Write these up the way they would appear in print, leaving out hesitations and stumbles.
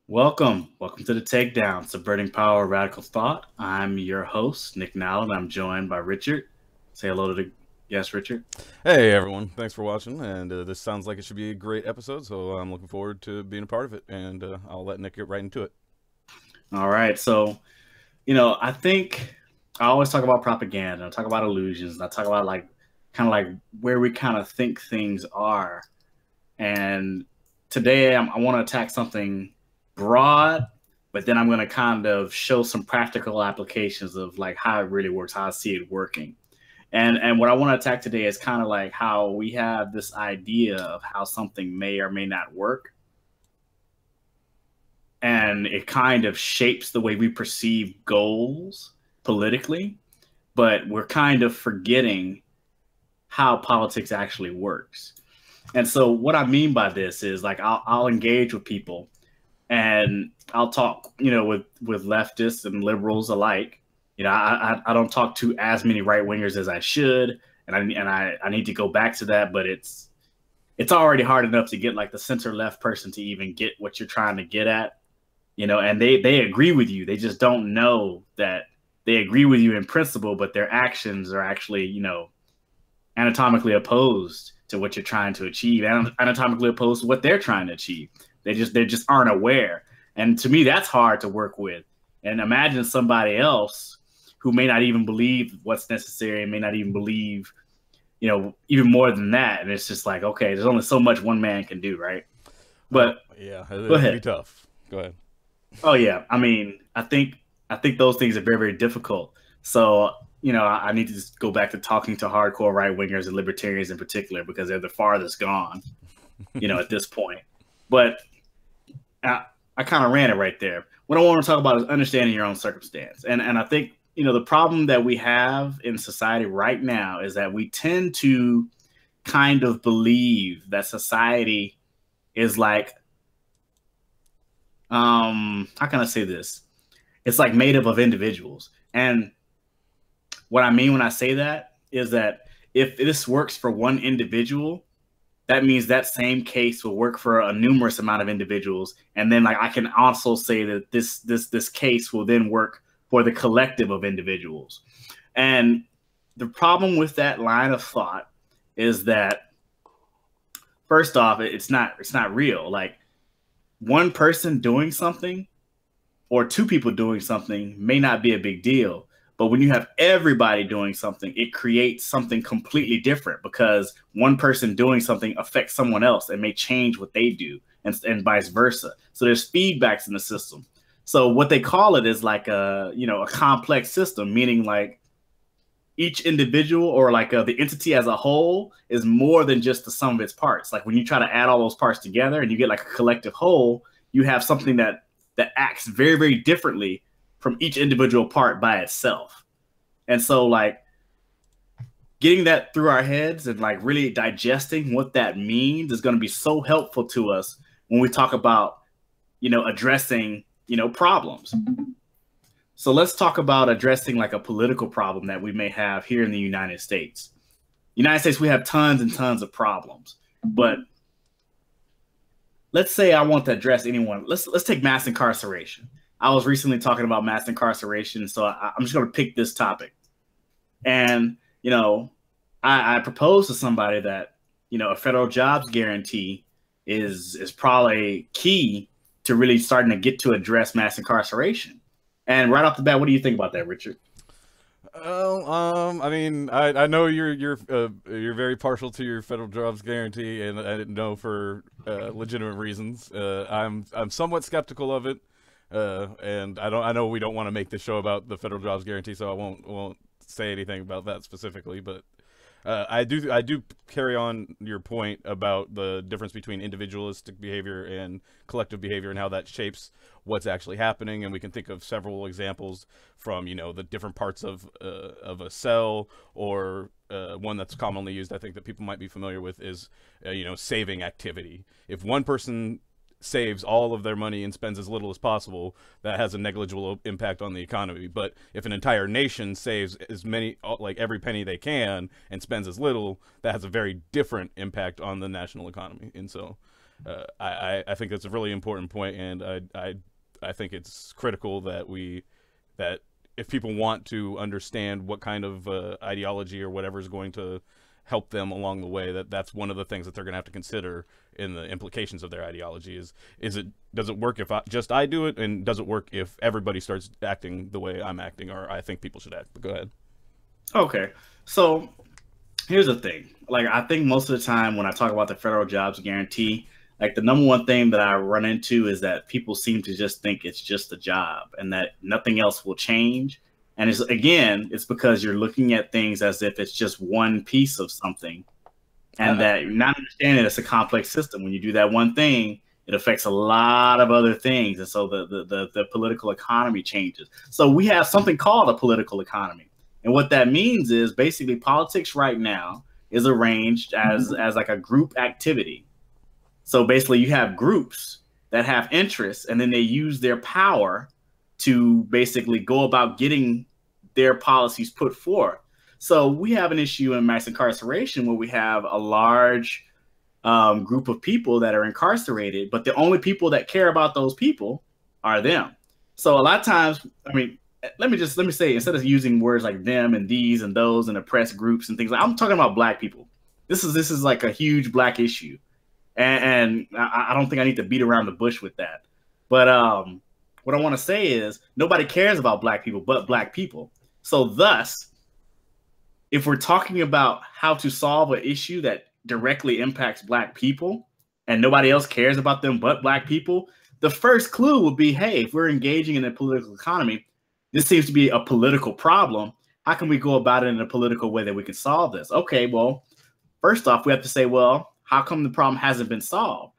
Welcome to the Takedown, Subverting Power, Radical Thought. I'm your host, Nick Nowlin. I'm joined by Richard. Say hello to the guest, Richard. Hey everyone, thanks for watching, and this sounds like it should be a great episode, so I'm looking forward to being a part of it, and I'll let Nick get right into it. All right, I think I always talk about propaganda, I talk about illusions, and I talk about like where we kind of think things are. And today I want to attack something broad, but then I'm going to kind of show some practical applications of like how it really works, how I see it working. And what I want to attack today is kind of like how we have this idea of how something may or may not work. And it kind of shapes the way we perceive goals politically, but we're kind of forgetting how politics actually works. And so what I mean by this is like I'll engage with people and I'll talk, with leftists and liberals alike. I don't talk to as many right wingers as I should, and I need to go back to that. But it's already hard enough to get like the center left person to even get what you're trying to get at, and they agree with you. They just don't know that they agree with you in principle, but their actions are actually anatomically opposed to what you're trying to achieve, and anatomically opposed to what they're trying to achieve. They just aren't aware, and to me that's hard to work with. And imagine somebody else who may not even believe what's necessary and may not even believe, even more than that. And it's just like, okay, there's only so much one man can do, right? But Yeah, go it'd be ahead. tough. Go ahead. Oh yeah, I mean, I think those things are very, very difficult. So I need to just go back to talking to hardcore right wingers and libertarians in particular because they're the farthest gone, at this point. But I kind of ran it right there. What I want to talk about is understanding your own circumstance. And I think, the problem that we have in society right now is that we tend to kind of believe that society is like, how can I say this? It's like made up of individuals. And what I mean when I say that is that if this works for one individual, that means that same case will work for a numerous amount of individuals. And then like I can also say that this case will then work for the collective of individuals. And the problem with that line of thought is that first off, it's not real. Like one person doing something or two people doing something may not be a big deal. But when you have everybody doing something, it creates something completely different because one person doing something affects someone else and may change what they do and vice versa. So there's feedbacks in the system. So what they call it is like a complex system, meaning like each individual or like the entity as a whole is more than just the sum of its parts. Like when you try to add all those parts together and you get like a collective whole, you have something that acts very, very differently from each individual part by itself. And so like getting that through our heads and like really digesting what that means is going to be so helpful to us when we talk about, addressing, problems. So let's talk about addressing like a political problem that we may have here in the United States. United States, we have tons and tons of problems, but let's say I want to address anyone. Let's take mass incarceration. I was recently talking about mass incarceration, so I'm just going to pick this topic. And I proposed to somebody that a federal jobs guarantee is probably key to really starting to get to address mass incarceration. And right off the bat, what do you think about that, Richard? Well, I mean, I know you're very partial to your federal jobs guarantee, and I didn't know for legitimate reasons. I'm somewhat skeptical of it, and I know we don't want to make the show about the federal jobs guarantee, so I won't say anything about that specifically. But I do carry on your point about the difference between individualistic behavior and collective behavior and how that shapes what's actually happening. And we can think of several examples from the different parts of a cell, or one that's commonly used, I think that people might be familiar with, is saving activity. If one person saves all of their money and spends as little as possible, that has a negligible impact on the economy. But if an entire nation saves as many, like every penny they can, and spends as little, that has a very different impact on the national economy. And so I think that's a really important point, and I think it's critical that that if people want to understand what kind of ideology or whatever is going to help them along the way, that's one of the things that they're going to have to consider in the implications of their ideology. Is it, does it work if I do it, and does it work if everybody starts acting the way I'm acting, or I think people should act? But go ahead. Okay, so here's the thing. Like, I think most of the time when I talk about the federal jobs guarantee, like the number one thing that I run into is that people seem to just think it's just a job and that nothing else will change. And it's because you're looking at things as if it's just one piece of something, and that you're not understanding it's a complex system. When you do that one thing, it affects a lot of other things. And so the political economy changes. So we have something called a political economy. And what that means is basically politics right now is arranged as like a group activity. So basically you have groups that have interests, and then they use their power to basically go about getting their policies put forth. So we have an issue in mass incarceration where we have a large group of people that are incarcerated, but the only people that care about those people are them. So a lot of times, I mean, let me say, instead of using words like them and these and those and oppressed groups and things, I'm talking about black people. This is like a huge black issue. And I don't think I need to beat around the bush with that. But what I want to say is nobody cares about black people but black people. So thus, if we're talking about how to solve an issue that directly impacts black people and nobody else cares about them but black people, the first clue would be, hey, if we're engaging in a political economy, this seems to be a political problem. How can we go about it in a political way that we can solve this? Okay, well, first off, we have to say, well, how come the problem hasn't been solved?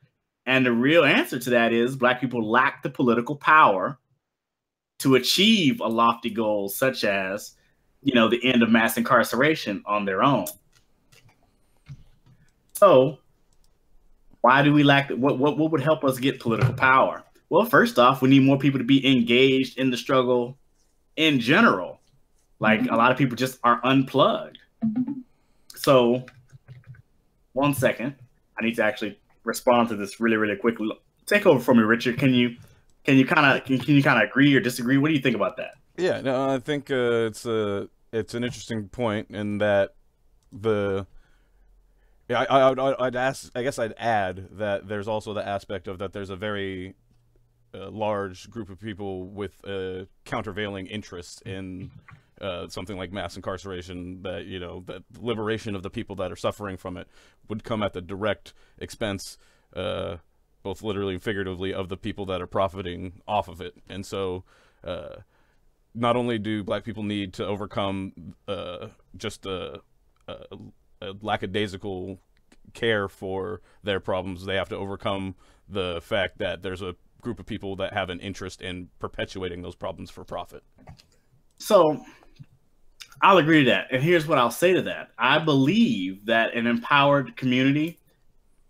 And the real answer to that is black people lack the political power to achieve a lofty goal such as, the end of mass incarceration on their own. So why do we lack what would help us get political power? Well, first off, we need more people to be engaged in the struggle in general. Like, a lot of people just are unplugged. So 1 second, I need to actually respond to this really, really quickly. Take over for me, Richard. Can you kind of agree or disagree? What do you think about that? Yeah, no, I think it's an interesting point in that I'd add that there's also the aspect of that there's a very large group of people with countervailing interests in something like mass incarceration, that that liberation of the people that are suffering from it would come at the direct expense, both literally and figuratively, of the people that are profiting off of it. And so not only do black people need to overcome just a lackadaisical care for their problems, they have to overcome the fact that there's a group of people that have an interest in perpetuating those problems for profit. So I'll agree to that. And here's what I'll say to that. I believe that an empowered community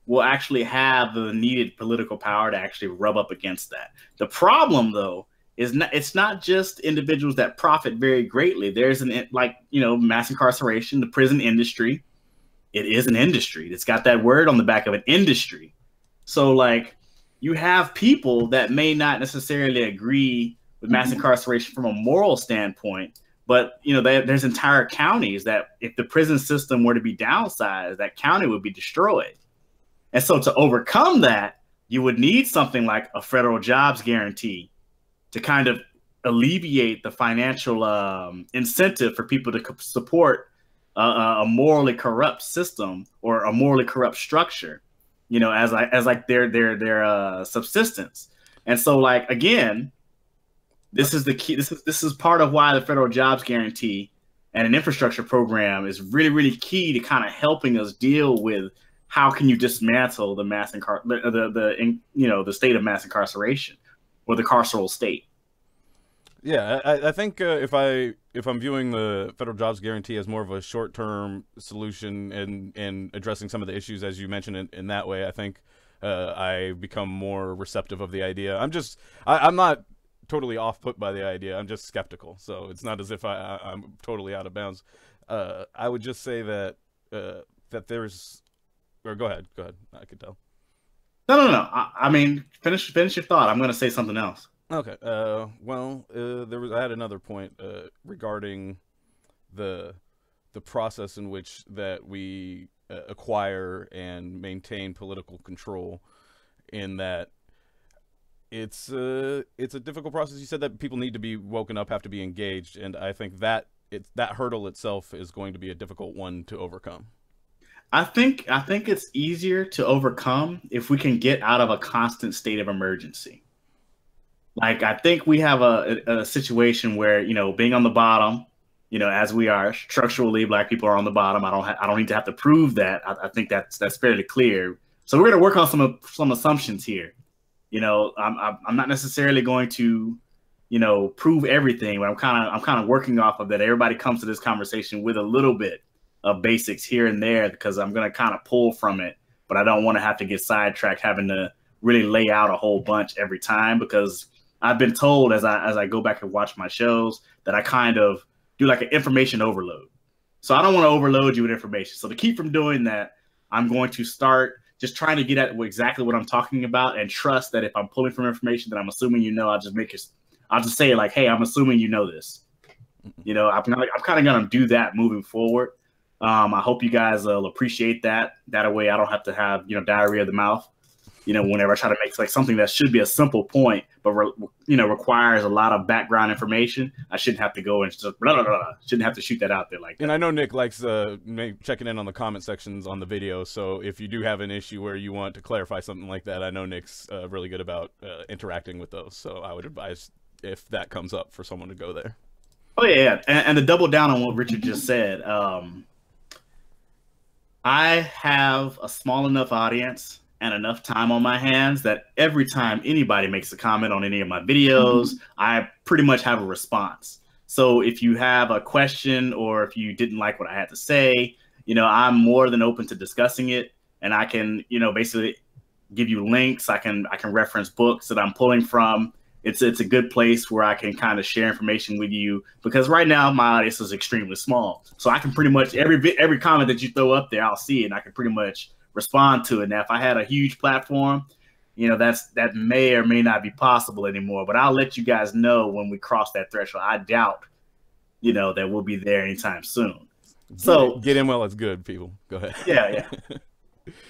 will actually have the needed political power to actually rub up against that. The problem, though, is it's not just individuals that profit very greatly. There's mass incarceration, the prison industry. It is an industry. It's got that word on the back of it, industry. So like, you have people that may not necessarily agree with mass incarceration from a moral standpoint, but there's entire counties that if the prison system were to be downsized, that county would be destroyed. And so to overcome that, you would need something like a federal jobs guarantee to kind of alleviate the financial incentive for people to support a morally corrupt system or a morally corrupt structure, as their subsistence. And so, like, again, this is the key. This is part of why the federal jobs guarantee and an infrastructure program is really, really key to kind of helping us deal with how can you dismantle the the state of mass incarceration or the carceral state. Yeah, I think if I'm viewing the federal jobs guarantee as more of a short-term solution and addressing some of the issues as you mentioned in that way, I think I become more receptive of the idea. I'm not totally off put by the idea. I'm just skeptical. So it's not as if I'm totally out of bounds. I would just say that that there's, or go ahead. I could tell. No. I mean, finish your thought. I'm going to say something else. Okay. Well, I had another point regarding the the process in which that we acquire and maintain political control. In that it's a difficult process. You said that people need to be woken up, have to be engaged, and I think that that hurdle itself is going to be a difficult one to overcome. I think it's easier to overcome if we can get out of a constant state of emergency. Like I think we have a situation where being on the bottom, as we are structurally, black people are on the bottom. I don't need to have to prove that. I think that's fairly clear. So we're going to work on some assumptions here. I'm not necessarily going to prove everything, but I'm kind of working off of that. Everybody comes to this conversation with a little bit of basics here and there because I'm going to kind of pull from it, but I don't want to have to get sidetracked having to really lay out a whole bunch every time because I've been told as I go back and watch my shows that I kind of do like an information overload. So I don't want to overload you with information. So to keep from doing that, I'm going to start just trying to get at exactly what I'm talking about and trust that if I'm pulling from information that I'm assuming I'll just say it like, hey, I'm assuming you know this. I'm kind of going to do that moving forward. I hope you guys will appreciate that. That way I don't have to have, diarrhea of the mouth, whenever I try to make like something that should be a simple point, but, requires a lot of background information. I shouldn't have to go and just blah, blah, blah. Shouldn't have to shoot that out there like that. And I know Nick likes checking in on the comment sections on the video. So if you do have an issue where you want to clarify something like that, I know Nick's really good about interacting with those. So I would advise if that comes up for someone to go there. Oh yeah. And to double down on what Richard just said, I have a small enough audience and enough time on my hands that every time anybody makes a comment on any of my videos, I pretty much have a response. So if you have a question or if you didn't like what I had to say, I'm more than open to discussing it. And I can, basically give you links. I can reference books that I'm pulling from. It's a good place where I can kind of share information with you because right now my audience is extremely small. So I can pretty much every comment that you throw up there, I'll see it and I can pretty much respond to it. Now, if I had a huge platform, that may or may not be possible anymore, but I'll let you guys know when we cross that threshold. I doubt, that we'll be there anytime soon. So get in while it's good, people. Go ahead. Yeah.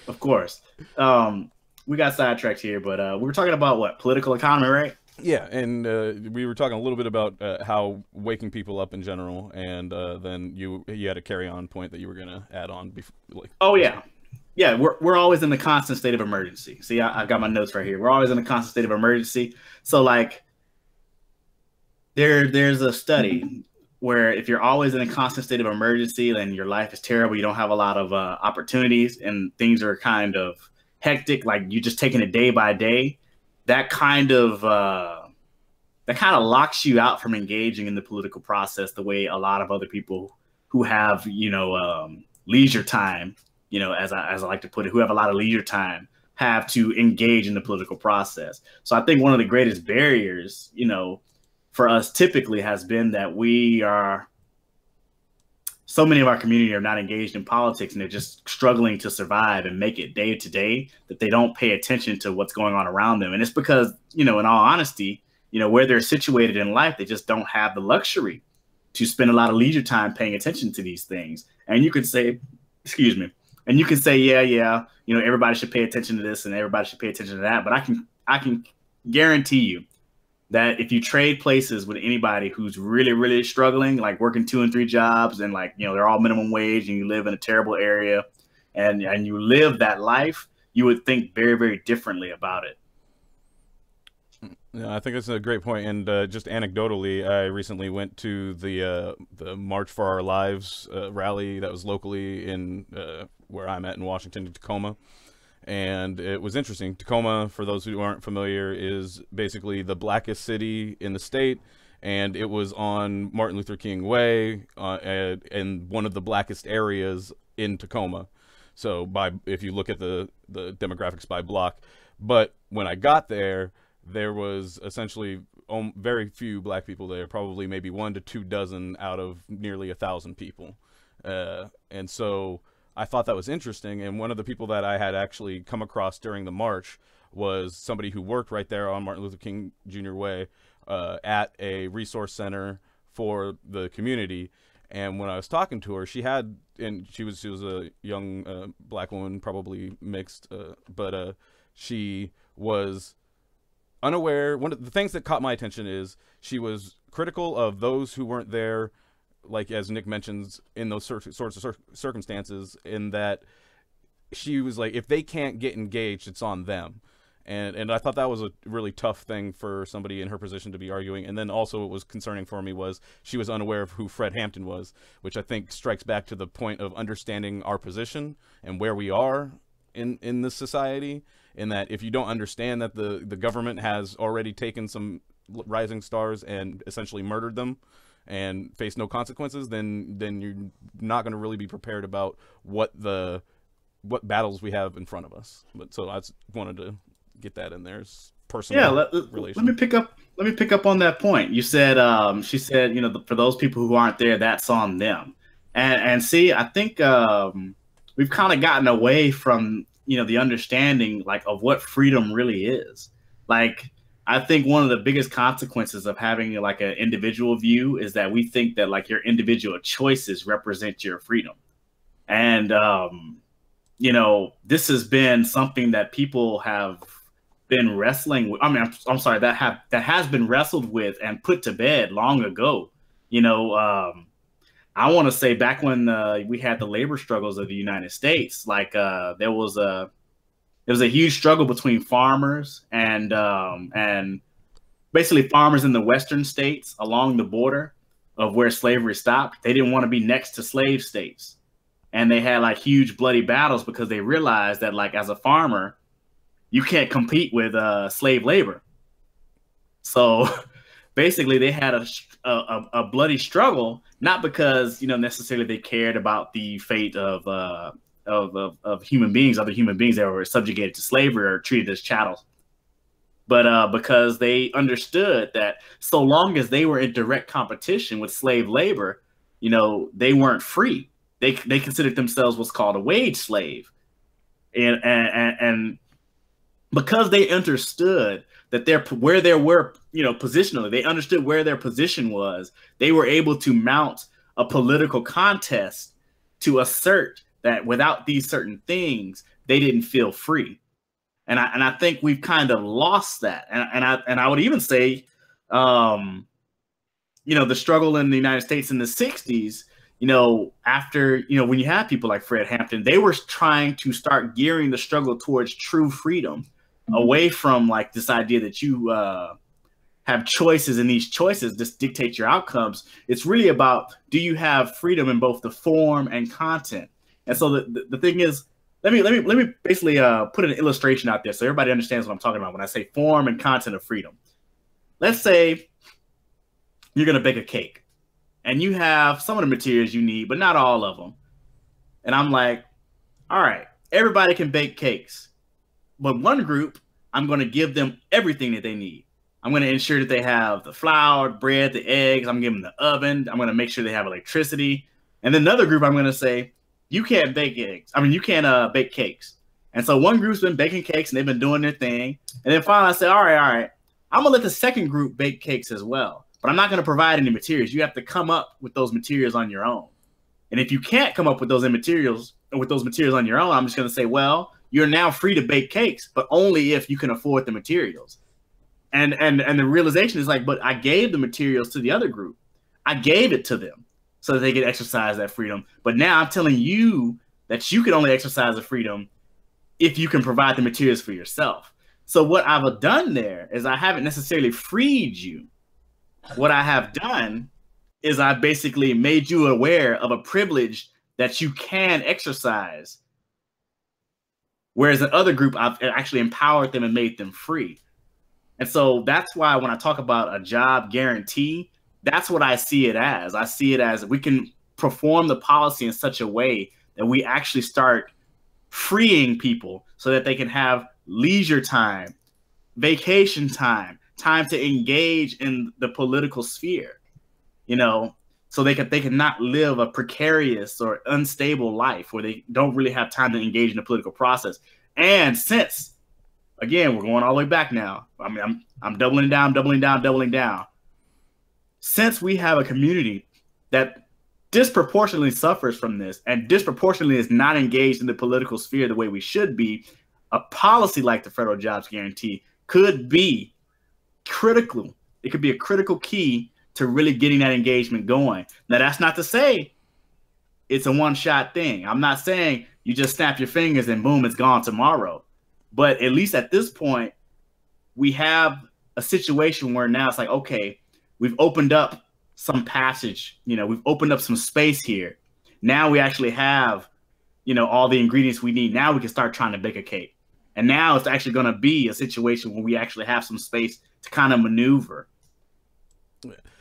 Of course. We got sidetracked here, but we were talking about what? Political economy, right? Yeah, and we were talking a little bit about how waking people up in general, and then you had a carry-on point that you were going to add on. Oh, yeah. Yeah, we're always in the constant state of emergency. See, I've got my notes right here. We're always in a constant state of emergency. So, like, there's a study where if you're always in a constant state of emergency, then your life is terrible. You don't have a lot of opportunities, and things are kind of hectic. Like you're just taking it day by day. That kind of locks you out from engaging in the political process the way a lot of other people who have leisure time, as I like to put it, who have a lot of leisure time have to engage in the political process. So I think one of the greatest barriers, for us typically has been that so many of our community are not engaged in politics and they're just struggling to survive and make it day to day, that they don't pay attention to what's going on around them. And it's because, in all honesty, where they're situated in life, they just don't have the luxury to spend a lot of leisure time paying attention to these things. And you could say, and you can say, yeah, everybody should pay attention to this and everybody should pay attention to that. But I can guarantee you that if you trade places with anybody who's really, really struggling, like working 2 and 3 jobs and like, they're all minimum wage and you live in a terrible area and you live that life, you would think very, very differently about it. Yeah, I think that's a great point. And just anecdotally, I recently went to the March for Our Lives rally that was locally in where I'm at in Washington, in Tacoma. And it was interesting. Tacoma, for those who aren't familiar, is basically the blackest city in the state. And it was on Martin Luther King Way in one of the blackest areas in Tacoma. So if you look at the demographics by block. But when I got there, there was essentially very few black people there, probably maybe 1 to 2 dozen out of nearly 1,000 people. And so I thought that was interesting. And one of the people that I had actually come across during the march was somebody who worked right there on Martin Luther King Jr. Way at a resource center for the community. And when I was talking to her, she was a young black woman, probably mixed, but she was unaware. One of the things that caught my attention is she was critical of those who weren't there, like as Nick mentions, in those sorts of circumstances, in that she was like, if they can't get engaged, it's on them. And I thought that was a really tough thing for somebody in her position to be arguing. And then also what was concerning for me was she was unaware of who Fred Hampton was, which I think strikes back to the point of understanding our position and where we are in this society, in that if you don't understand that the government has already taken some rising stars and essentially murdered them and face no consequences, then you're not going to really be prepared about what battles we have in front of us. But so I just wanted to get that in there. Personal. Yeah, let me pick up on that point. You said she said, you know, for those people who aren't there, that's on them. And see, I think we've kind of gotten away from, you know, the understanding like of what freedom really is. Like, I think one of the biggest consequences of having like an individual view is that we think that like your individual choices represent your freedom. And you know, this has been something that people have been wrestling with. I mean, I'm sorry, that has been wrestled with and put to bed long ago. You know, I want to say back when we had the labor struggles of the United States, like there was a huge struggle between farmers and basically farmers in the western states along the border of where slavery stopped. They didn't want to be next to slave states, and they had like huge bloody battles because they realized that like as a farmer, you can't compete with slave labor. So basically they had a bloody struggle, not because, you know, necessarily they cared about the fate of human beings, other human beings that were subjugated to slavery or treated as chattel, but because they understood that so long as they were in direct competition with slave labor, you know, they weren't free. They considered themselves what's called a wage slave, and because they understood that where they were, you know, positionally, they understood where their position was. They were able to mount a political contest to assert that without these certain things, they didn't feel free. And I think we've kind of lost that. And I would even say, you know, the struggle in the United States in the 60s, you know, after, you know, when you have people like Fred Hampton, they were trying to start gearing the struggle towards true freedom, away from like this idea that you have choices and these choices just dictate your outcomes. It's really about, do you have freedom in both the form and content? And so the thing is, let me basically put an illustration out there so everybody understands what I'm talking about when I say form and content of freedom. Let's say you're going to bake a cake and you have some of the materials you need, but not all of them. And I'm like, all right, everybody can bake cakes. But one group, I'm going to give them everything that they need. I'm going to ensure that they have the flour, bread, the eggs. I'm giving them the oven. I'm going to make sure they have electricity. And then another group, I'm going to say, you can't bake eggs. I mean, you can't bake cakes. And so one group's been baking cakes and they've been doing their thing. And then finally I say, all right, I'm going to let the second group bake cakes as well. But I'm not going to provide any materials. You have to come up with those materials on your own. And if you can't come up with those materials on your own, I'm just going to say, well, you're now free to bake cakes, but only if you can afford the materials. And the realization is like, but I gave the materials to the other group. I gave it to them so that they could exercise that freedom. But now I'm telling you that you can only exercise the freedom if you can provide the materials for yourself. So what I've done there is I haven't necessarily freed you. What I have done is I basically made you aware of a privilege that you can exercise. Whereas the other group, I've actually empowered them and made them free. And so that's why when I talk about a job guarantee, that's what I see it as. I see it as we can perform the policy in such a way that we actually start freeing people so that they can have leisure time, vacation time, time to engage in the political sphere. You know, so they can not live a precarious or unstable life where they don't really have time to engage in the political process. And since, again, we're going all the way back now. I mean, I'm doubling down. Since we have a community that disproportionately suffers from this and disproportionately is not engaged in the political sphere the way we should be, a policy like the federal jobs guarantee could be critical. It could be a critical key to really getting that engagement going. Now, that's not to say it's a one-shot thing. I'm not saying you just snap your fingers and boom, it's gone tomorrow. But at least at this point, we have a situation where now it's like, okay, we've opened up some passage, we've opened up some space here. Now we actually have, all the ingredients we need. Now we can start trying to bake a cake. And now it's actually going to be a situation where we actually have some space to kind of maneuver.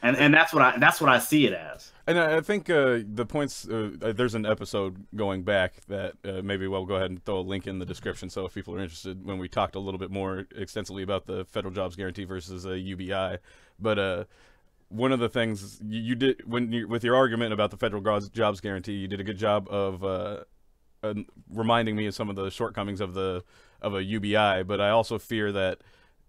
And that's what I see it as. And I think the points, there's an episode going back that maybe we'll go ahead and throw a link in the description so if people are interested, when we talked a little bit more extensively about the federal jobs guarantee versus a UBI. But one of the things you did with your argument about the federal jobs guarantee, you did a good job of reminding me of some of the shortcomings of a UBI. But I also fear that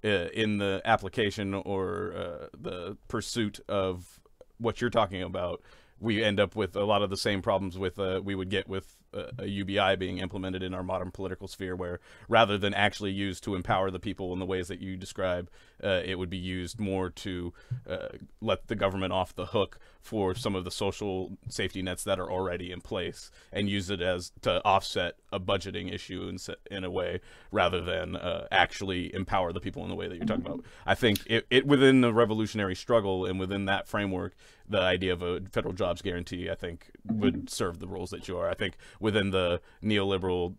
in the application or the pursuit of what you're talking about, we end up with a lot of the same problems with we would get with a UBI being implemented in our modern political sphere, where rather than actually used to empower the people in the ways that you describe, it would be used more to let the government off the hook for some of the social safety nets that are already in place, and use it as to offset a budgeting issue in a way, rather than actually empower the people in the way that you're talking about. I think it within the revolutionary struggle and within that framework, the idea of a federal jobs guarantee, I think, would serve the roles that you are. I think within the neoliberal,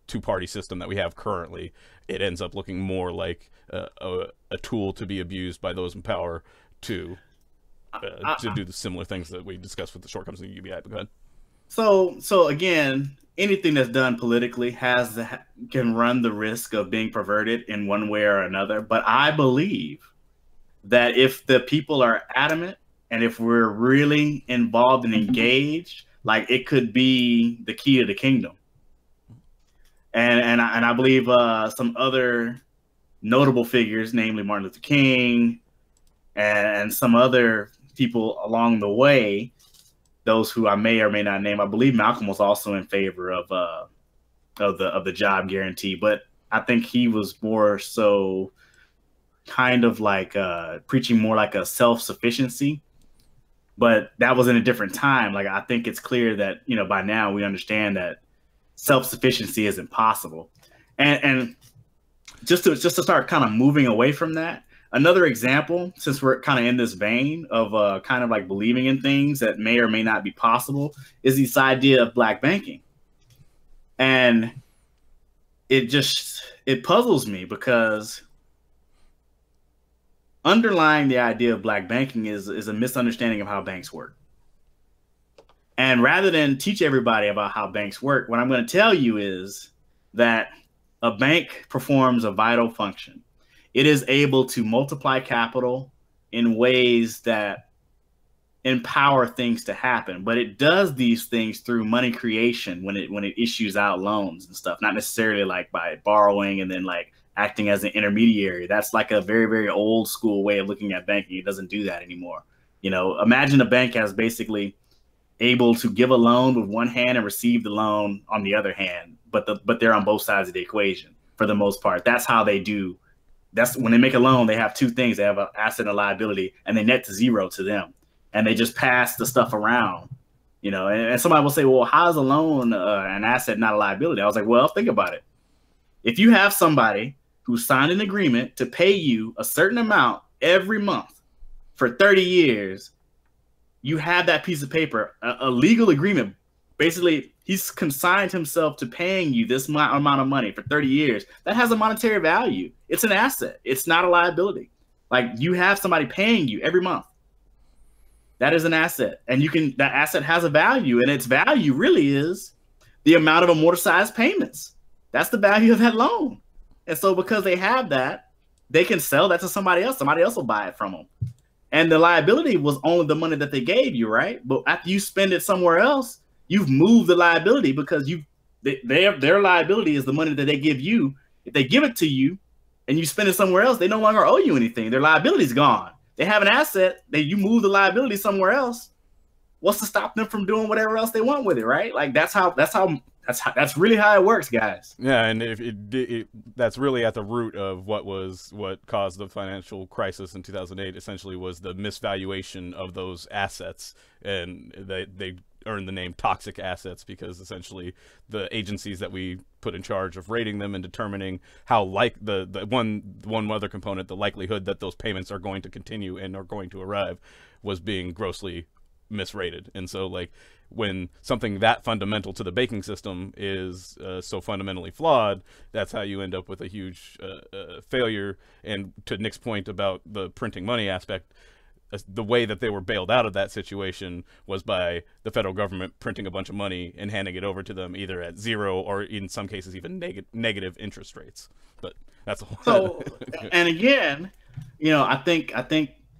two-party system that we have currently, it ends up looking more like a tool to be abused by those in power to do the similar things that we discussed with the shortcomings of the UBI. But go ahead. So again, anything that's done politically can run the risk of being perverted in one way or another. But I believe that if the people are adamant and if we're really involved and engaged, like, it could be the key to the kingdom. And I believe some other notable figures, namely Martin Luther King and some other people along the way, those who I may or may not name. I believe Malcolm was also in favor of the job guarantee, but I think he was more so kind of like preaching more like a self-sufficiency. But that was in a different time. Like, I think it's clear that, by now we understand that self-sufficiency isn't possible. And just to start kind of moving away from that, another example, since we're kind of in this vein of kind of like believing in things that may or may not be possible, is this idea of black banking. And it puzzles me, because underlying the idea of black banking is a misunderstanding of how banks work. And rather than teach everybody about how banks work, what I'm going to tell you is that a bank performs a vital function. It is able to multiply capital in ways that empower things to happen, but it does these things through money creation when it issues out loans and stuff, not necessarily like by borrowing and then like acting as an intermediary. That's like a very, very old school way of looking at banking. It doesn't do that anymore. Imagine a bank as basically able to give a loan with one hand and receive the loan on the other hand, but they're on both sides of the equation for the most part. That's how they do. That's when they make a loan, they have two things. They have an asset and a liability, and they net to zero to them, and they just pass the stuff around, and somebody will say, well, how is a loan an asset, not a liability? I was like, well, think about it. If you have somebody who signed an agreement to pay you a certain amount every month for 30 years, you have that piece of paper, a legal agreement. Basically, he's consigned himself to paying you this amount of money for 30 years. That has a monetary value. It's an asset. It's not a liability. Like, you have somebody paying you every month. That is an asset. And that asset has a value, and its value really is the amount of amortized payments. That's the value of that loan. And so because they have that, they can sell that to somebody else. Somebody else will buy it from them. And the liability was only the money that they gave you, right? But after you spend it somewhere else, you've moved the liability because their liability is the money that they give you. If they give it to you and you spend it somewhere else, they no longer owe you anything. Their liability's gone. They have an asset that you move the liability somewhere else. What's to stop them from doing whatever else they want with it, right? Like that's really how it works, guys. Yeah, and that's really at the root of what caused the financial crisis in 2008. Essentially, was the misvaluation of those assets, and they earned the name toxic assets because essentially the agencies that we put in charge of rating them and determining how the one other component, the likelihood that those payments are going to continue and are going to arrive, was being grossly misrated. And so like when something that fundamental to the banking system is so fundamentally flawed, that's how you end up with a huge failure. And to Nick's point about the printing money aspect, the way that they were bailed out of that situation was by the federal government printing a bunch of money and handing it over to them either at zero or in some cases even negative interest rates. But that's a whole so and again, I think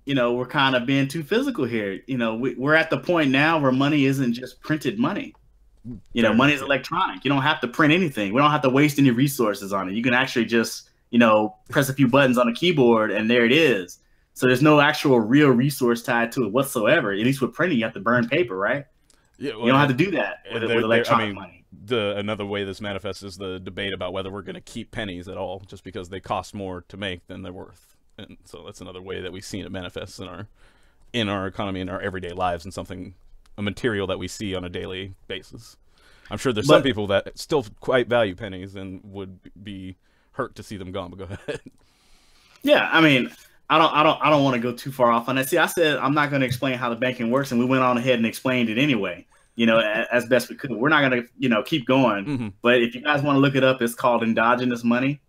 we're kind of being too physical here. We're at the point now where money isn't just printed money. Money is electronic. You don't have to print anything. We don't have to waste any resources on it. You can actually just, press a few buttons on a keyboard and there it is. So there's no actual real resource tied to it whatsoever. At least with printing, you have to burn paper, right? Yeah, well, you don't have to do that with electronic money. Another way this manifests is the debate about whether we're going to keep pennies at all, just because they cost more to make than they're worth. And so that's another way that we've seen it manifest in our economy, in our everyday lives, and a material that we see on a daily basis. I'm sure there's some people that still quite value pennies and would be hurt to see them gone. But go ahead. Yeah, I mean, I don't want to go too far off on that. See, I said I'm not going to explain how the banking works, and we went on ahead and explained it anyway. As best we could. We're not going to keep going. Mm-hmm. But if you guys want to look it up, it's called endogenous money.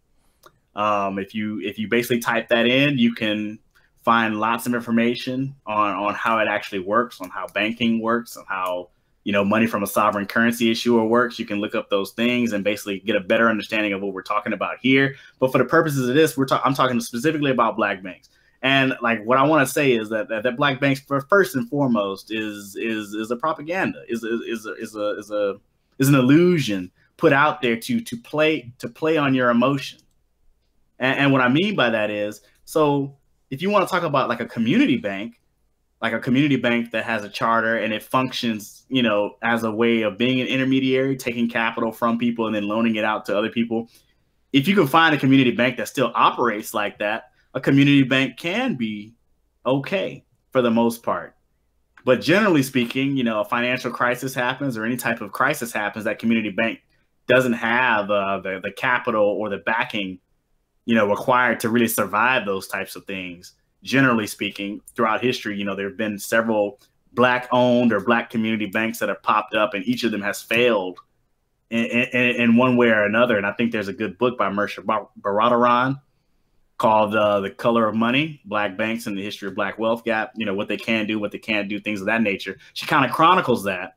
If you basically type that in, you can find lots of information on how it actually works, on how banking works, on how money from a sovereign currency issuer works. You can look up those things and basically get a better understanding of what we're talking about here. But for the purposes of this, I'm talking specifically about black banks. And like what I want to say is that black banks, first and foremost, is a propaganda, is an illusion put out there to play on your emotion. And what I mean by that is, so if you want to talk about like a community bank that has a charter and it functions, as a way of being an intermediary, taking capital from people and then loaning it out to other people. If you can find a community bank that still operates like that, a community bank can be okay for the most part. But generally speaking, a financial crisis happens or any type of crisis happens, that community bank doesn't have the capital or the backing required to really survive those types of things. Generally speaking, throughout history, there have been several Black-owned or Black community banks that have popped up, and each of them has failed in one way or another. And I think there's a good book by Mersha Baradaran called The Color of Money, Black Banks and the History of Black Wealth Gap, what they can do, what they can't do, things of that nature. She kind of chronicles that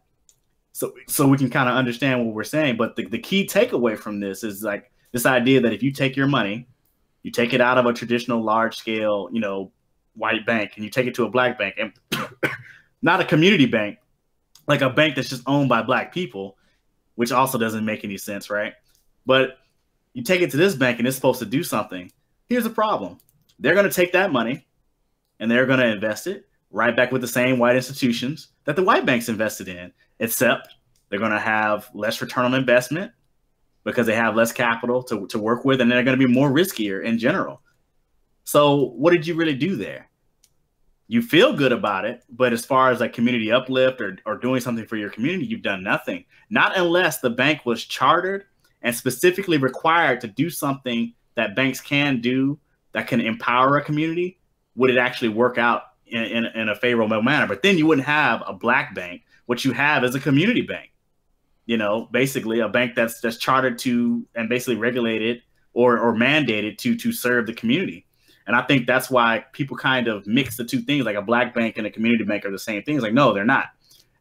so we can kind of understand what we're saying. But the key takeaway from this is like this idea that if you take your money, you take it out of a traditional large scale, white bank, and you take it to a black bank, and not a community bank, like a bank that's just owned by Black people, which also doesn't make any sense, right? But you take it to this bank and it's supposed to do something. Here's the problem. They're going to take that money and they're going to invest it right back with the same white institutions that the white banks invested in, except they're going to have less return on investment because they have less capital to work with, and they're going to be more riskier in general. So what did you really do there? You feel good about it, but as far as like community uplift or doing something for your community, you've done nothing. Not unless the bank was chartered and specifically required to do something that banks can do that can empower a community, would it actually work out in a favorable manner. But then you wouldn't have a Black bank. What you have is a community bank. Basically a bank that's chartered to and basically regulated or mandated to serve the community. And I think that's why people kind of mix the two things, like a Black bank and a community bank are the same things. Like, no, they're not.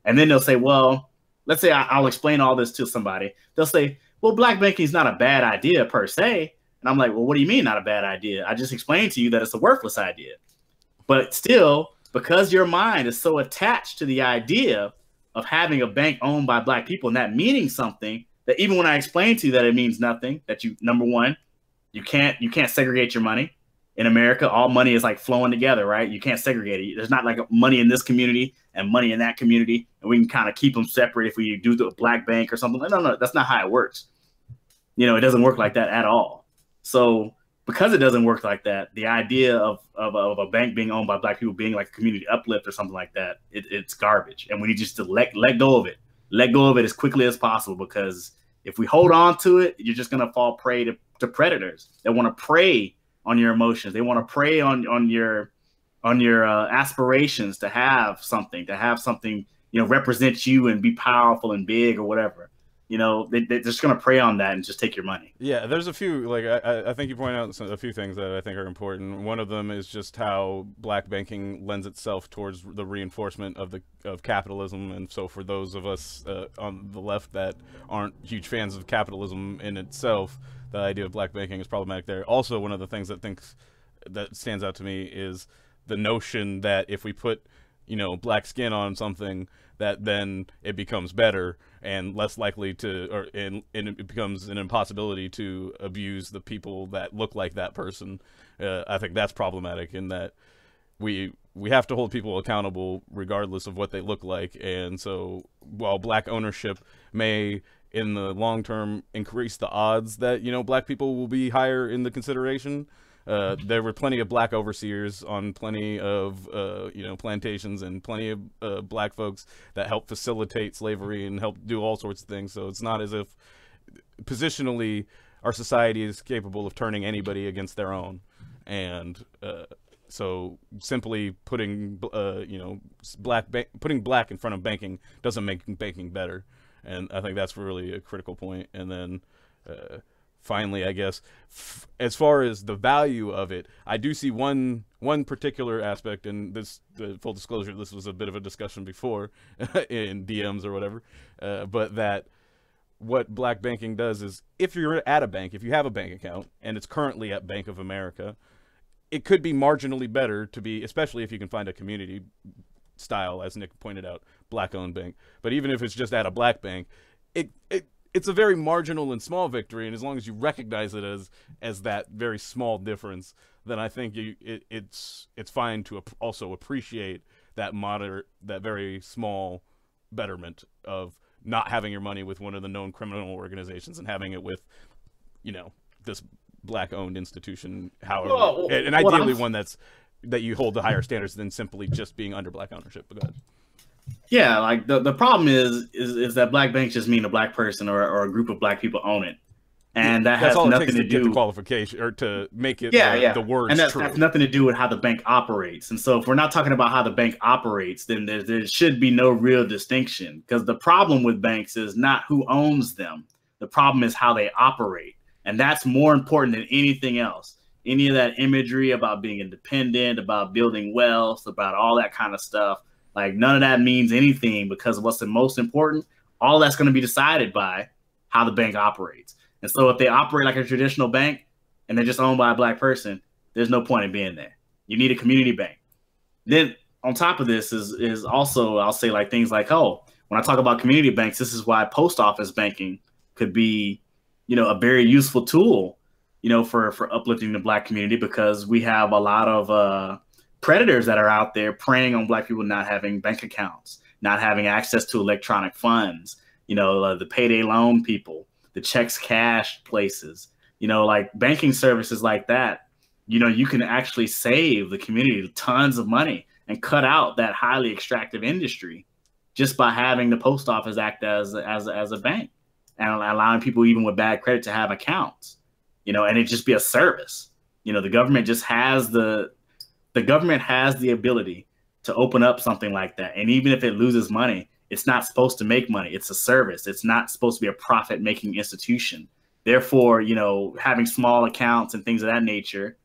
And then they'll say, well, let's say I'll explain all this to somebody. They'll say, well, Black banking is not a bad idea per se. And I'm like, well, what do you mean not a bad idea? I just explained to you that it's a worthless idea. But still, because your mind is so attached to the idea of having a bank owned by black people and that meaning something, that even when I explain to you that it means nothing, that you, number one, you can't segregate your money. In America, all money is like flowing together, right? You can't segregate it. There's not like money in this community and money in that community, and we can kind of keep them separate if we do the black bank or something. No, that's not how it works. It doesn't work like that at all. So because it doesn't work like that, the idea of a bank being owned by black people being like a community uplift or something like that, it's garbage. And we need just to let go of it. Let go of it as quickly as possible, because if we hold on to it, you're just going to fall prey to predators that want to prey on your emotions. They want to prey on your aspirations to have something, represent you and be powerful and big or whatever. They're just going to prey on that and just take your money. Yeah, there's a few, like, I think you point out a few things that I think are important. One of them is just how black banking lends itself towards the reinforcement of capitalism. And so for those of us on the left that aren't huge fans of capitalism in itself, the idea of black banking is problematic there. Also, one of the things that stands out to me is the notion that if we put, black skin on something, that then it becomes better and less likely to, and it becomes an impossibility to abuse the people that look like that person. I think that's problematic in that we have to hold people accountable regardless of what they look like. And so while black ownership may in the long term increase the odds that black people will be higher in the consideration, there were plenty of black overseers on plenty of plantations, and plenty of black folks that helped facilitate slavery and helped do all sorts of things. So it's not as if positionally our society is capable of turning anybody against their own. And so simply putting putting black in front of banking doesn't make banking better. And I think that's really a critical point. And then finally, I guess, as far as the value of it, I do see one particular aspect, and this, full disclosure, this was a bit of a discussion before in DMs or whatever, but that what black banking does is, if you're at a bank, if you have a bank account and it's currently at Bank of America, it could be marginally better to be, especially if you can find a community style, as Nick pointed out, black-owned bank. But even if it's just at a black bank, it's a very marginal and small victory, and as long as you recognize it as that very small difference, then I think it's fine to also appreciate that very small betterment of not having your money with one of the known criminal organizations and having it with, this black-owned institution. However, and ideally one that you hold the higher standards than simply just being under black ownership. But go ahead. Yeah, like the problem is that black banks just mean a black person or a group of black people own it, and that has nothing to do get the qualification or to make it the words and true. That's nothing to do with how the bank operates. And so if we're not talking about how the bank operates, then there should be no real distinction, because the problem with banks is not who owns them. The problem is how they operate, and that's more important than anything else. Any of that imagery about being independent, about building wealth, about all that kind of stuff, like none of that means anything, because what's the most important, all that's going to be decided by how the bank operates. And so if they operate like a traditional bank and they're just owned by a black person, there's no point in being there. You need a community bank. Then on top of this is also, I'll say, like things like, when I talk about community banks, this is why post office banking could be, a very useful tool, for uplifting the black community, because we have a lot of predators that are out there preying on black people not having bank accounts, not having access to electronic funds, the payday loan people, the checks cash places, like banking services like that. You can actually save the community tons of money and cut out that highly extractive industry just by having the post office act as a bank and allowing people even with bad credit to have accounts, and it just be a service. The government just has the government has the ability to open up something like that. And even if it loses money, it's not supposed to make money. It's a service. It's not supposed to be a profit-making institution. Therefore, having small accounts and things of that nature,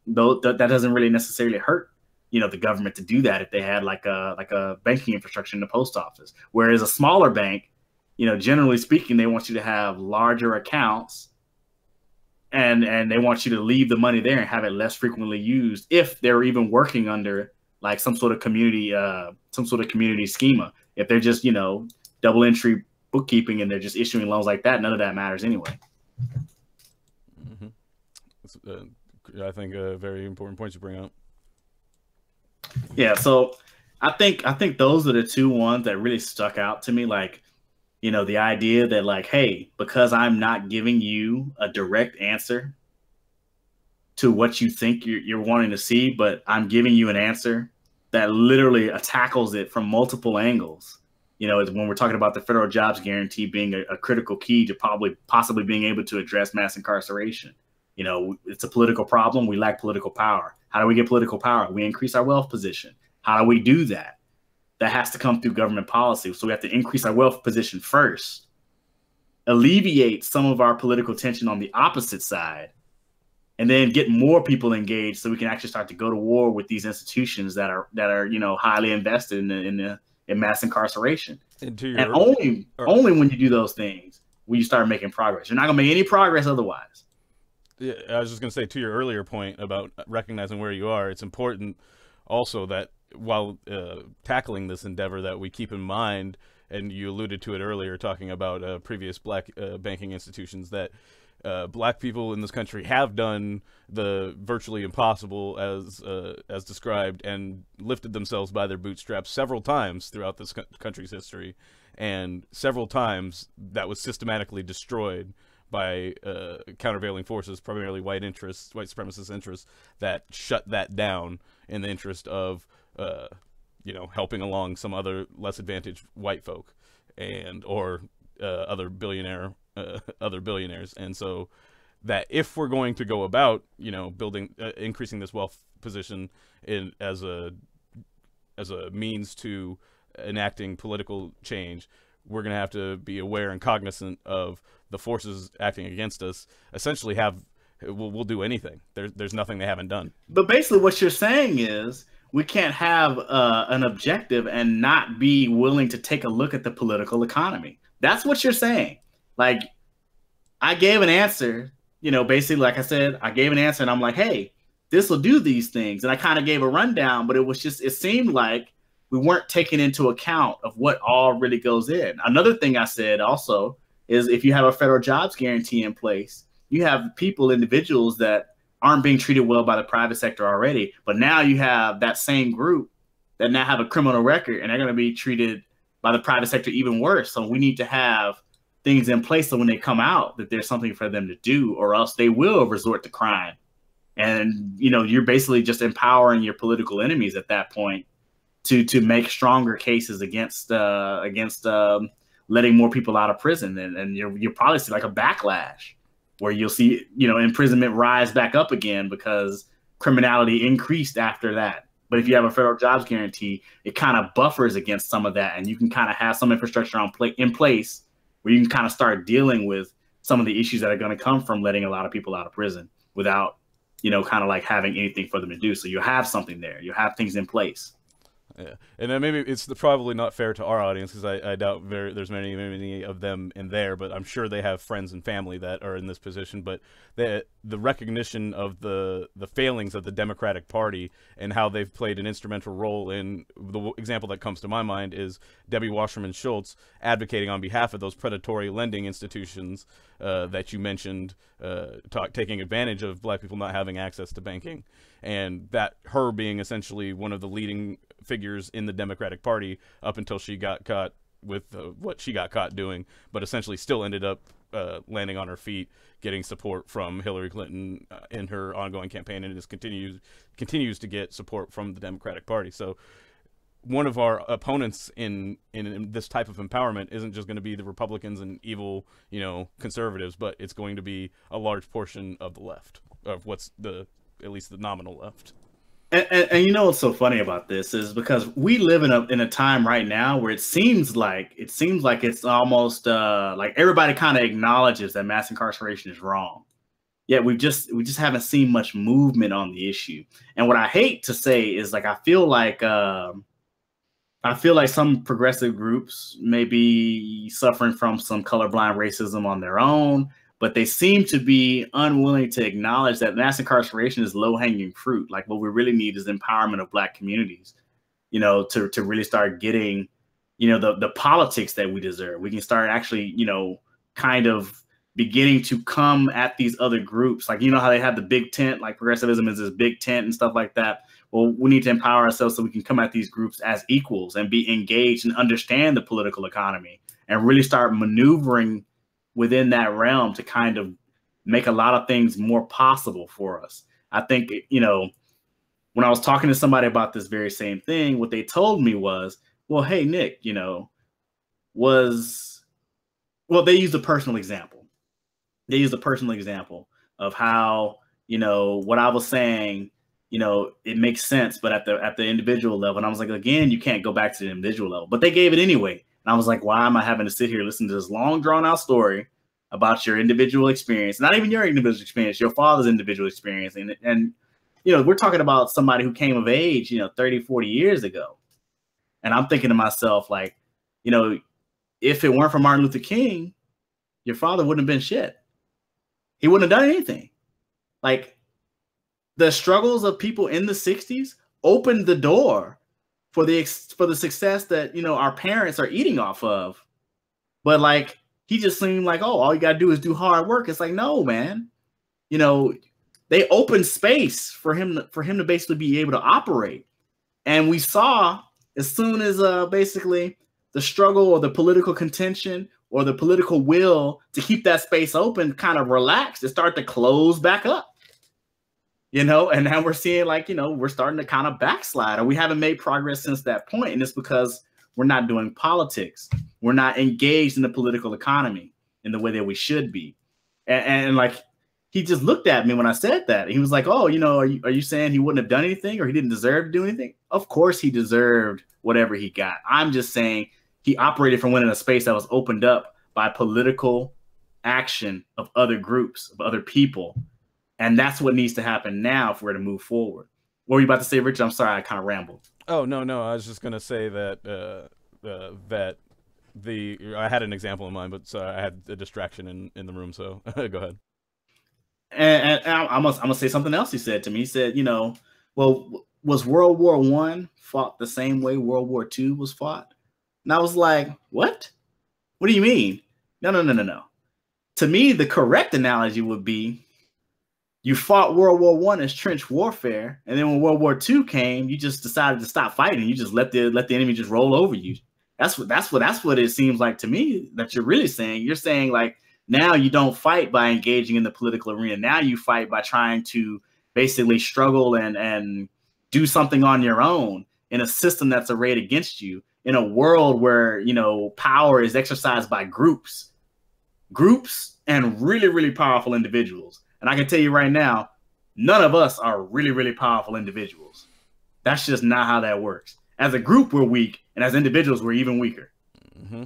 though, that doesn't really necessarily hurt, the government to do that if they had like a banking infrastructure in the post office. Whereas a smaller bank, generally speaking, they want you to have larger accounts, and they want you to leave the money there and have it less frequently used if they're even working under like some sort of community schema. If they're just, double entry bookkeeping and they're just issuing loans like that, none of that matters anyway. Mm-hmm. That's, I think a very important point you bring up. Yeah, so I think those are the two ones that really stuck out to me. Like, the idea that, like, hey, because I'm not giving you a direct answer to what you think you're wanting to see, but I'm giving you an answer that literally tackles it from multiple angles. When we're talking about the federal jobs guarantee being a critical key to possibly being able to address mass incarceration. It's a political problem. We lack political power. How do we get political power? We increase our wealth position. How do we do that? That has to come through government policy. So we have to increase our wealth position first, alleviate some of our political tension on the opposite side, and then get more people engaged so we can actually start to go to war with these institutions that are highly invested in mass incarceration. And only when you do those things will you start making progress. You're not going to make any progress otherwise. Yeah, I was just going to say, to your earlier point about recognizing where you are, it's important also that while tackling this endeavor that we keep in mind, and you alluded to it earlier talking about previous black banking institutions, that black people in this country have done the virtually impossible as described and lifted themselves by their bootstraps several times throughout this country's history, and several times that was systematically destroyed by countervailing forces, primarily white supremacist interests, that shut that down in the interest of helping along some other less advantaged white folk or other billionaires. And so that if we're going to go about increasing this wealth position as a means to enacting political change, we're going to have to be aware and cognizant of the forces acting against us. Essentially we'll do anything. There's nothing they haven't done. But basically what you're saying is we can't have an objective and not be willing to take a look at the political economy. That's what you're saying. Like, I gave an answer, basically, like I said, I gave an answer and I'm like, hey, this will do these things. And I kind of gave a rundown, but it seemed like we weren't taking into account of what all really goes in. Another thing I said also is if you have a federal jobs guarantee in place, you have individuals that aren't being treated well by the private sector already, but now you have that same group that now have a criminal record and they're going to be treated by the private sector even worse. So we need to have things in place so when they come out that there's something for them to do, or else they will resort to crime. And, you're basically just empowering your political enemies at that point to make stronger cases against letting more people out of prison. And you'll probably see like a backlash where you'll see, imprisonment rise back up again because criminality increased after that. But if you have a federal jobs guarantee, it kind of buffers against some of that. And you can kind of have some infrastructure in place where you can kind of start dealing with some of the issues that are going to come from letting a lot of people out of prison without, kind of like having anything for them to do. So you have something there. You have things in place. Yeah, and then maybe it's probably not fair to our audience because I doubt there's many of them in there, but I'm sure they have friends and family that are in this position. But the recognition of the failings of the Democratic Party and how they've played an instrumental role in the example that comes to my mind is Debbie Wasserman Schultz advocating on behalf of those predatory lending institutions that you mentioned, taking advantage of black people not having access to banking, and that her being essentially one of the leading figures in the Democratic Party up until she got caught with what she got caught doing, but essentially still ended up landing on her feet, getting support from Hillary Clinton in her ongoing campaign, and continues to get support from the Democratic Party. So one of our opponents in this type of empowerment isn't just going to be the Republicans and evil, conservatives, but it's going to be a large portion of the left, of what's at least the nominal left. And what's so funny about this is because we live in a time right now where it seems like it's almost like everybody kind of acknowledges that mass incarceration is wrong. Yet we just haven't seen much movement on the issue. And what I hate to say is like I feel like some progressive groups may be suffering from some colorblind racism on their own. but they seem to be unwilling to acknowledge that mass incarceration is low-hanging fruit. Like, what we really need is empowerment of Black communities, you know, to really start getting, you know, the politics that we deserve. We can start actually, you know, kind of beginning to come at these other groups. Like, you know how they have the big tent, like progressivism is this big tent and stuff like that. Well, we need to empower ourselves so we can come at these groups as equals and be engaged and understand the political economy and really start maneuvering within that realm to kind of make a lot of things more possible for us. I think, you know, when I was talking to somebody about this very same thing, what they told me was, well, hey, Nick, you know, they used a personal example. They used a personal example of how, you know, what I was saying, you know, it makes sense, but at the individual level. And I was like, again, you can't go back to the individual level, but they gave it anyway. And I was like, why am I having to sit here, listen to this long drawn out story about your individual experience, not even your individual experience, your father's individual experience. And, you know, we're talking about somebody who came of age, you know, 30, 40 years ago. And I'm thinking to myself, like, you know, if it weren't for Martin Luther King, your father wouldn't have been shit. He wouldn't have done anything. Like, the struggles of people in the 60s opened the door for the success that, you know, our parents are eating off of. But like, he just seemed like, oh, all you got to do is do hard work. It's like, no, man. You know, they opened space for him to basically be able to operate. And we saw as soon as basically the struggle or the political contention or the political will to keep that space open kind of relaxed, it started to close back up. You know, and now we're seeing, like, you know, we're starting to kind of backslide, and we haven't made progress since that point. And it's because we're not doing politics. We're not engaged in the political economy in the way that we should be. And like, he just looked at me when I said that. He was like, oh, you know, are you saying he wouldn't have done anything or he didn't deserve to do anything? Of course he deserved whatever he got. I'm just saying he operated from within a space that was opened up by political action of other groups, of other people. And that's what needs to happen now if we're to move forward. What were you about to say, Richard? I'm sorry, I kind of rambled. Oh, no. I was just going to say that I had an example in mind, but sorry, I had a distraction in the room, so go ahead. And I'm gonna say something else he said to me. He said, you know, well, was World War I fought the same way World War II was fought? And I was like, what? What do you mean? No. To me, the correct analogy would be, you fought World War I as trench warfare, and then when World War II came, you just decided to stop fighting. You just let the enemy just roll over you. That's what it seems like to me that you're really saying. You're saying, like, now you don't fight by engaging in the political arena. Now you fight by trying to basically struggle and do something on your own in a system that's arrayed against you, in a world where, you know, power is exercised by groups and really, really powerful individuals. And I can tell you right now, none of us are really, really powerful individuals. That's just not how that works. As a group, we're weak, and as individuals, we're even weaker. Mm-hmm.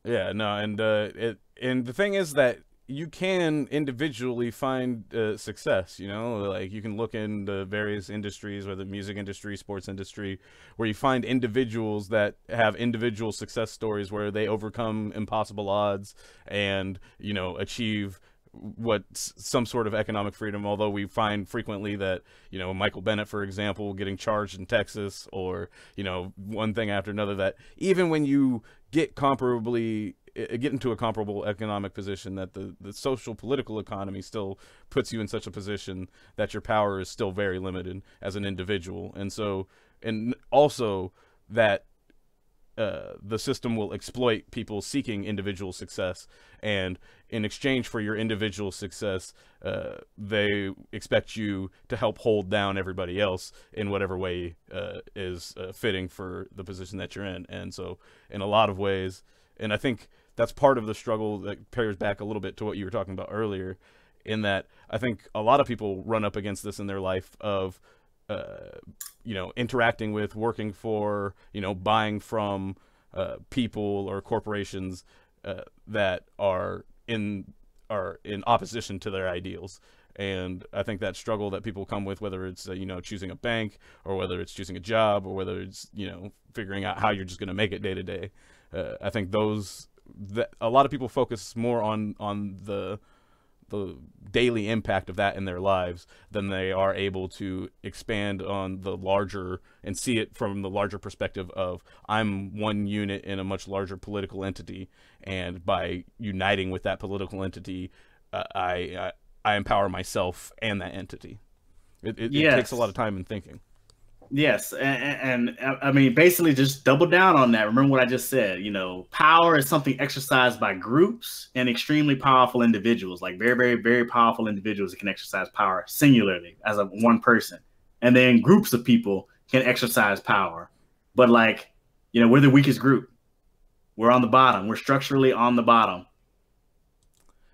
Yeah, no, and the thing is that you can individually find success. You know, like, you can look into various industries, whether music industry, sports industry, where you find individuals that have individual success stories where they overcome impossible odds and, you know, achieve some sort of economic freedom. Although we find frequently that, you know, Michael Bennett, for example, getting charged in Texas, or, you know, one thing after another, that even when you get into a comparable economic position, that the social political economy still puts you in such a position that your power is still very limited as an individual. And so, and also that the system will exploit people seeking individual success, and in exchange for your individual success, they expect you to help hold down everybody else in whatever way is fitting for the position that you're in. And so, in a lot of ways, and I think that's part of the struggle that pairs back a little bit to what you were talking about earlier, in that I think a lot of people run up against this in their life of, you know, interacting with, working for, you know, buying from people or corporations that are in opposition to their ideals. And I think that struggle that people come with, whether it's you know, choosing a bank, or whether it's choosing a job, or whether it's, you know, figuring out how you're just going to make it day to day, I think a lot of people focus more on the the daily impact of that in their lives, then they are able to expand on the larger and see it from the larger perspective of, I'm one unit in a much larger political entity, and by uniting with that political entity, I empower myself and that entity. It takes a lot of time and thinking. Yes, and I mean, basically, just double down on that. Remember what I just said. You know, power is something exercised by groups and extremely powerful individuals, like very, very, very powerful individuals that can exercise power singularly as a one person, and then groups of people can exercise power. But like, you know, we're the weakest group. We're on the bottom. We're structurally on the bottom,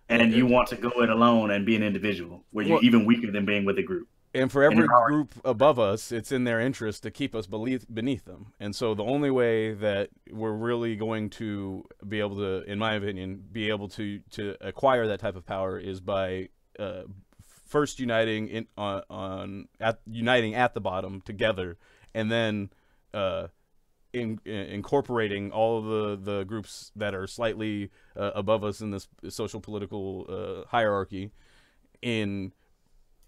and you want to go it alone and be an individual, where you're even weaker than being with a group. And for every group above us, it's in their interest to keep us beneath them. And so the only way that we're really going to be able to, in my opinion, be able to acquire that type of power is by first uniting uniting at the bottom together, and then incorporating all of the groups that are slightly above us in this social political hierarchy in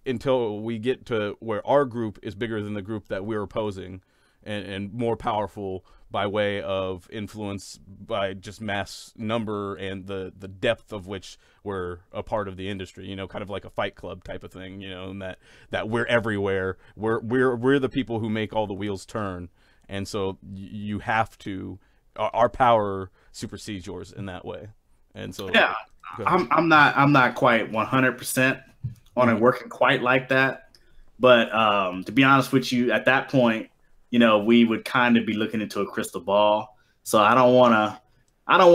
until we get to where our group is bigger than the group that we're opposing, and more powerful by way of influence, by just mass number and the depth of which we're a part of the industry, you know, kind of like a Fight Club type of thing, you know, and that we're everywhere. We're the people who make all the wheels turn. And so you have to, our power supersedes yours in that way. And so yeah, I'm not quite 100% on it working quite like that. But to be honest with you, at that point, you know, we would kind of be looking into a crystal ball. So I don't want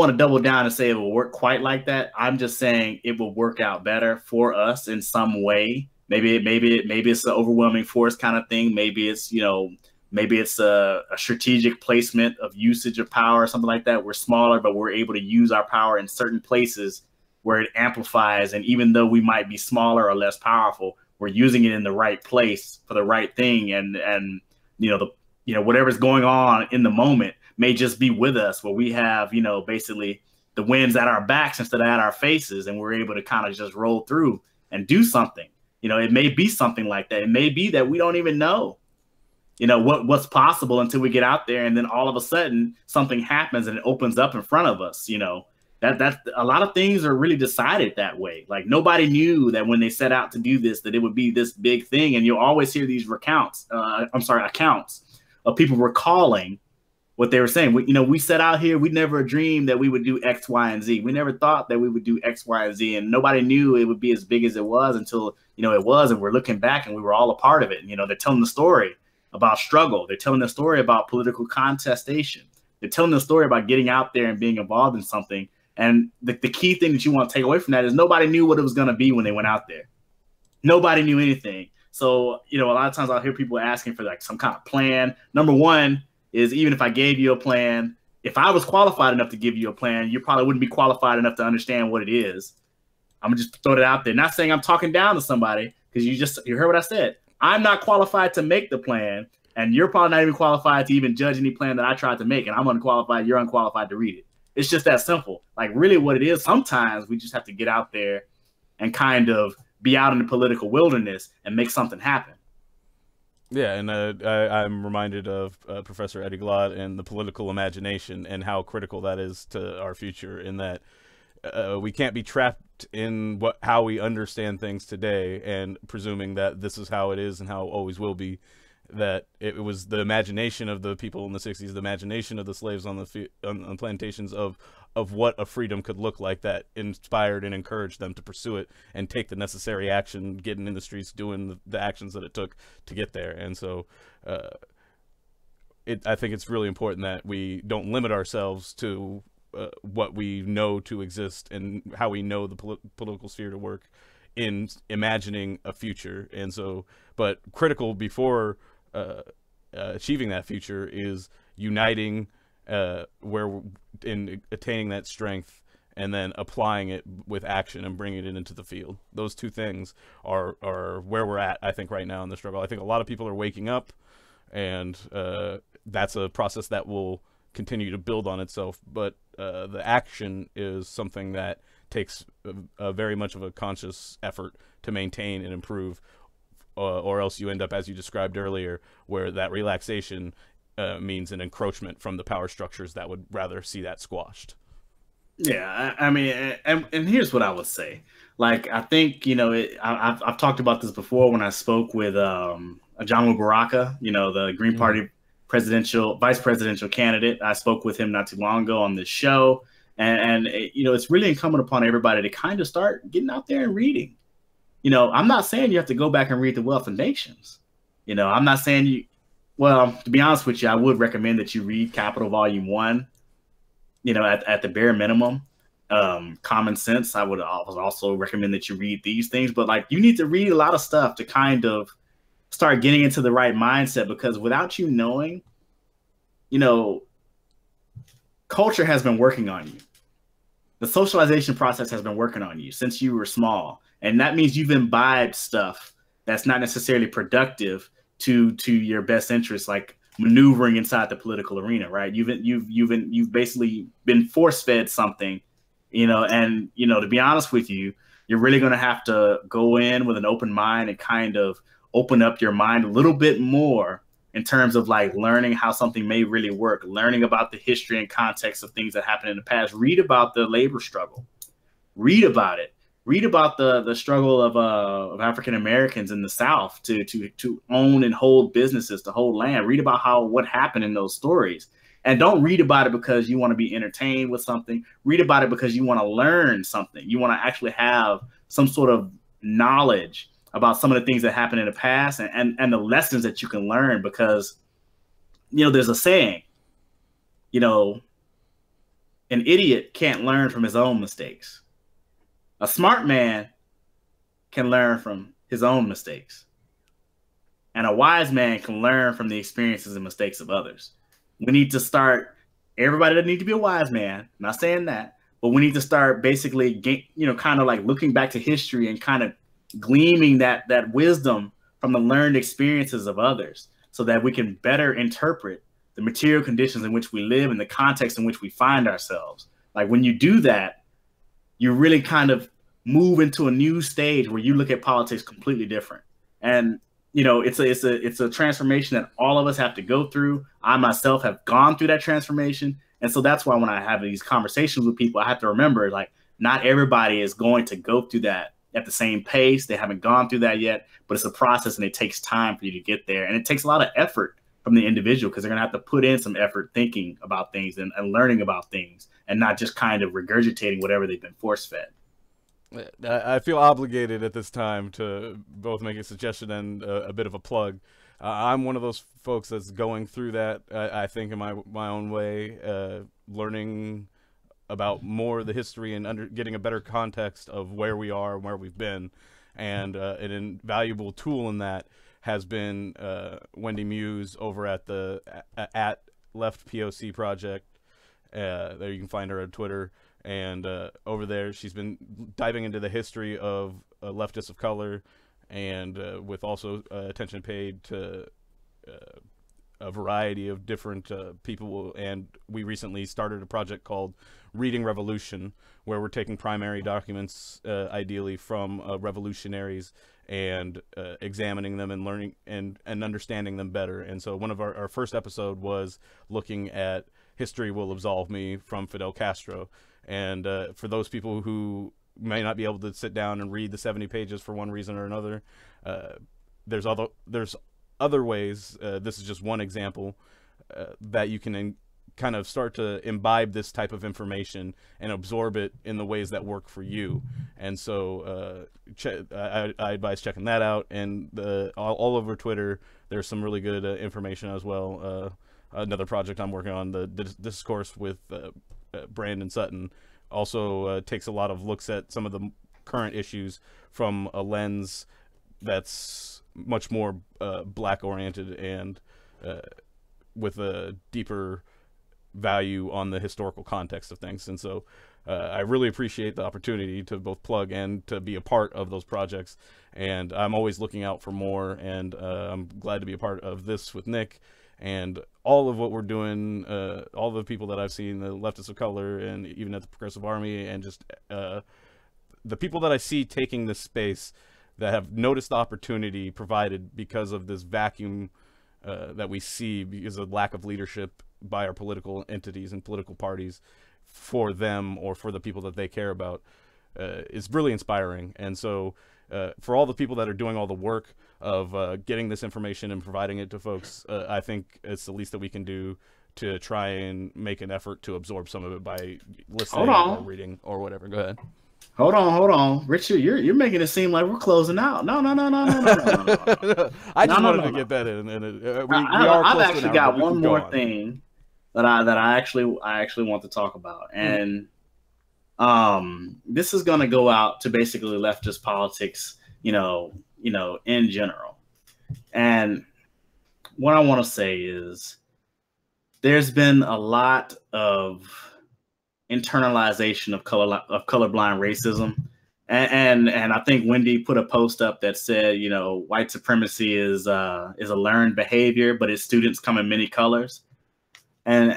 to double down and say it will work quite like that. I'm just saying it will work out better for us in some way. Maybe it's an overwhelming force kind of thing. Maybe it's, you know, maybe it's a strategic placement of usage of power or something like that. We're smaller, but we're able to use our power in certain places where it amplifies. And even though we might be smaller or less powerful, we're using it in the right place for the right thing. And you know, whatever's going on in the moment may just be with us, where we have, you know, basically the winds at our backs instead of at our faces, and we're able to kind of just roll through and do something. You know, it may be something like that. It may be that we don't even know, you know, what's possible until we get out there, and then all of a sudden something happens and it opens up in front of us. You know, that's a lot of things are really decided that way. Like, nobody knew that when they set out to do this, that it would be this big thing. And you'll always hear these accounts of people recalling what they were saying. We set out here, we never dreamed that we would do X, Y, and Z. We never thought that we would do X, Y, and Z. And nobody knew it would be as big as it was until, you know, it was. And we're looking back and we were all a part of it. And, you know, they're telling the story about struggle. They're telling the story about political contestation. They're telling the story about getting out there and being involved in something. And the key thing that you want to take away from that is nobody knew what it was going to be when they went out there. Nobody knew anything. So, you know, a lot of times I'll hear people asking for like some kind of plan. Number one is, even if I gave you a plan, if I was qualified enough to give you a plan, you probably wouldn't be qualified enough to understand what it is. I'm gonna just throw it out there. Not saying I'm talking down to somebody, because you heard what I said. I'm not qualified to make the plan, and you're probably not even qualified to even judge any plan that I tried to make, and I'm unqualified, you're unqualified to read it. It's just that simple. Like, really what it is, sometimes we just have to get out there and kind of be out in the political wilderness and make something happen. Yeah, and I'm reminded of Professor Eddie Glaude and the political imagination, and how critical that is to our future, in that we can't be trapped in how we understand things today and presuming that this is how it is and how it always will be. That it was the imagination of the people in the 60s, the imagination of the slaves on on plantations of what a freedom could look like, that inspired and encouraged them to pursue it and take the necessary action, getting in the streets, doing the actions that it took to get there. And so I think it's really important that we don't limit ourselves to what we know to exist and how we know the political sphere to work in imagining a future. And so, but critical before achieving that future is uniting in attaining that strength, and then applying it with action and bringing it into the field. Those two things are where we're at, I think, right now in the struggle. I think a lot of people are waking up, and that's a process that will continue to build on itself. But the action is something that takes a very much of a conscious effort to maintain and improve, or else you end up, as you described earlier, where that relaxation means an encroachment from the power structures that would rather see that squashed. Yeah, I mean, and here's what I would say. Like, I think, I've talked about this before when I spoke with John Baraka, the Green Party vice presidential candidate. I spoke with him not too long ago on this show, and it's really incumbent upon everybody to kind of start getting out there and reading. I'm not saying you have to go back and read The Wealth of Nations. I'm not saying you. Well, to be honest with you, I would recommend that you read Capital Volume 1. At the bare minimum. Common Sense, I would also recommend that you read these things, but like, you need to read a lot of stuff to kind of start getting into the right mindset, because without you knowing, culture has been working on you. The socialization process has been working on you since you were small. And that means you've imbibed stuff that's not necessarily productive to your best interest, like maneuvering inside the political arena, right? You've basically been force fed something, and to be honest with you, you're really going to have to go in with an open mind and kind of open up your mind a little bit more in terms of like learning how something may really work, learning about the history and context of things that happened in the past. Read about the labor struggle, read about it. Read about the struggle of African Americans in the South to own and hold businesses, to hold land. Read about what happened in those stories, and don't read about it because you want to be entertained with something. Read about it because you want to learn something. You want to actually have some sort of knowledge about some of the things that happened in the past, and the lessons that you can learn. Because there's a saying, an idiot can't learn from his own mistakes. A smart man can learn from his own mistakes. And a wise man can learn from the experiences and mistakes of others. We need to start, everybody doesn't need to be a wise man, I'm not saying that, but we need to start basically, kind of like looking back to history and kind of gleaming that wisdom from the learned experiences of others, so that we can better interpret the material conditions in which we live and the context in which we find ourselves. Like, when you do that, you really kind of move into a new stage where you look at politics completely different. And, it's a transformation that all of us have to go through. I myself have gone through that transformation. And so that's why when I have these conversations with people, I have to remember, like, not everybody is going to go through that at the same pace. They haven't gone through that yet, but it's a process, and it takes time for you to get there. And it takes a lot of effort from the individual, because they're going to have to put in some effort thinking about things and learning about things, and not just kind of regurgitating whatever they've been force fed. I feel obligated at this time to both make a suggestion and a bit of a plug. I'm one of those folks that's going through that, I think, in my own way, learning about more of the history and getting a better context of where we are and where we've been. And an invaluable tool in that has been Wendy Muse over at the at Left POC Project. There you can find her on Twitter. And over there, she's been diving into the history of leftists of color, and with also attention paid to a variety of different people. And we recently started a project called Reading Revolution, where we're taking primary documents, ideally from revolutionaries, and examining them and learning and understanding them better. And so one of our first episode was looking at History Will Absolve Me from Fidel Castro. And for those people who may not be able to sit down and read the 70 pages for one reason or another, there's other ways. This is just one example that you can kind of start to imbibe this type of information and absorb it in the ways that work for you. And so I advise checking that out. And all over Twitter, there's some really good information as well. Another project I'm working on, the Discourse with Brandon Sutton, also takes a lot of looks at some of the current issues from a lens that's much more black oriented and with a deeper value on the historical context of things. And so I really appreciate the opportunity to both plug and to be a part of those projects. And I'm always looking out for more, and I'm glad to be a part of this with Nick. And all of what we're doing, all the people that I've seen, the leftists of color, and even at the Progressive Army, and just the people that I see taking this space that have noticed the opportunity provided because of this vacuum that we see because of lack of leadership by our political entities and political parties for them or for the people that they care about is really inspiring. And so for all the people that are doing all the work of getting this information and providing it to folks, I think it's the least that we can do to try and make an effort to absorb some of it by listening or reading or whatever. Go ahead. Hold on, Richard. You're making it seem like we're closing out. No. I just wanted to get that in, and I've actually got one more thing that I actually want to talk about, and this is going to go out to basically leftist politics, in general. And what I want to say is, there's been a lot of internalization of colorblind racism, and I think Wendy put a post up that said, white supremacy is a learned behavior, but its students come in many colors, and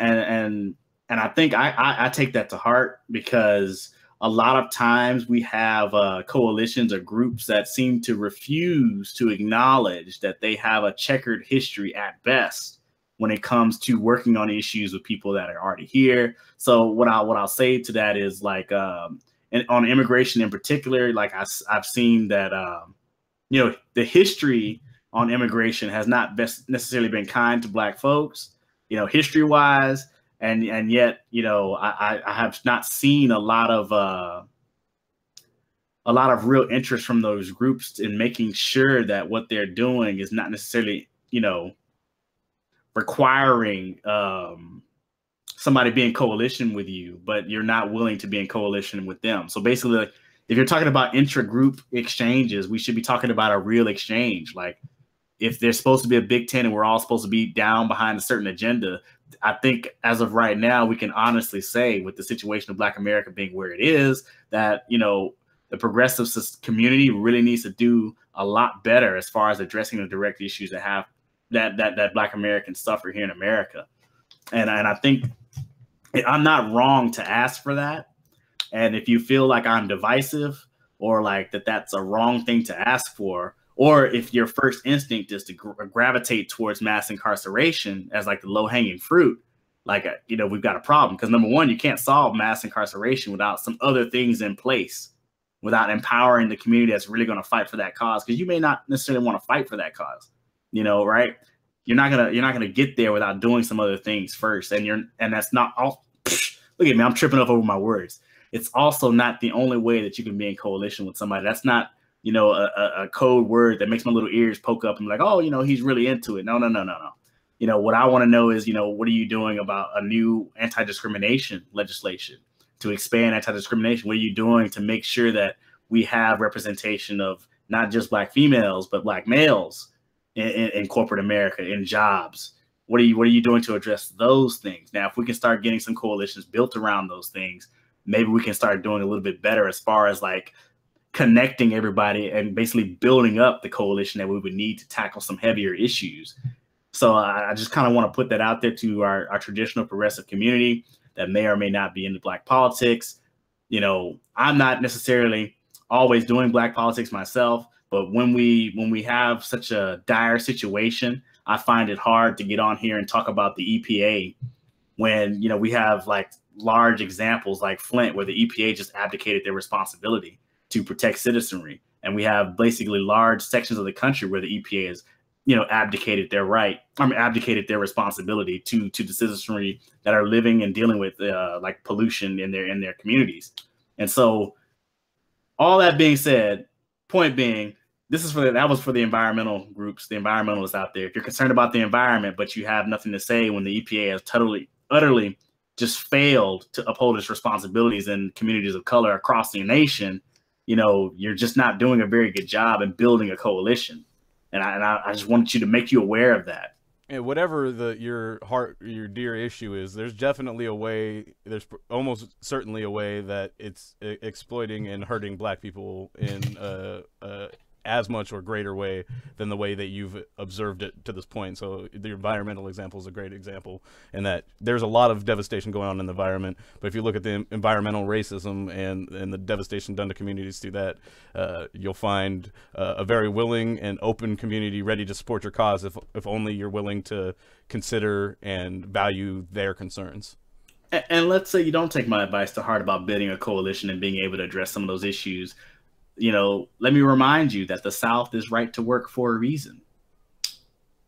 I think I take that to heart, because a lot of times we have coalitions or groups that seem to refuse to acknowledge that they have a checkered history at best when it comes to working on issues with people that are already here. So what I'll say to that is, like, and on immigration in particular, like I've seen that, the history on immigration has not necessarily been kind to Black folks, history wise. And yet, I have not seen a lot of real interest from those groups in making sure that what they're doing is not necessarily, requiring somebody be in coalition with you, but you're not willing to be in coalition with them. So basically, like, if you're talking about intra-group exchanges, we should be talking about a real exchange. Like, if there's supposed to be a Big Ten and we're all supposed to be down behind a certain agenda, I think as of right now, we can honestly say, with the situation of Black America being where it is, that, the progressive community really needs to do a lot better as far as addressing the direct issues that Black Americans suffer here in America. And I think I'm not wrong to ask for that. And if you feel like I'm divisive, or like that's a wrong thing to ask for, or if your first instinct is to gravitate towards mass incarceration as like the low hanging fruit, like, we've got a problem. Because number one, you can't solve mass incarceration without some other things in place, without empowering the community that's really going to fight for that cause. Because you may not necessarily want to fight for that cause, right? You're not gonna get there without doing some other things first. And that's not all. Look at me, I'm tripping up over my words. It's also not the only way that you can be in coalition with somebody. That's not, a code word that makes my little ears poke up and be like, oh, he's really into it. No. What I want to know is, what are you doing about a new anti-discrimination legislation to expand anti-discrimination? What are you doing to make sure that we have representation of not just Black females, but Black males in corporate America, in jobs? What are you doing to address those things? Now, if we can start getting some coalitions built around those things, maybe we can start doing a little bit better as far as like connecting everybody and basically building up the coalition that we would need to tackle some heavier issues. So I just kind of want to put that out there to our traditional progressive community that may or may not be into Black politics. I'm not necessarily always doing Black politics myself, but when we have such a dire situation, I find it hard to get on here and talk about the EPA when, we have like large examples like Flint, where the EPA just abdicated their responsibility to protect citizenry. And we have basically large sections of the country where the EPA has, abdicated their responsibility to the citizenry that are living and dealing with like pollution in their communities. And so, all that being said, point being, that was for the environmental groups, the environmentalists out there. If you're concerned about the environment, but you have nothing to say when the EPA has utterly just failed to uphold its responsibilities in communities of color across the nation, you're just not doing a very good job in building a coalition. And I just wanted you to make you aware of that. And whatever your dear issue is, there's definitely a way. There's almost certainly a way that it's exploiting and hurting Black people in as much or greater way than the way that you've observed it to this point. So the environmental example is a great example, in that there's a lot of devastation going on in the environment. But if you look at the environmental racism and the devastation done to communities through that, you'll find a very willing and open community ready to support your cause if only you're willing to consider and value their concerns. And let's say you don't take my advice to heart about building a coalition and being able to address some of those issues. You know, let me remind you that the South is right to work for a reason.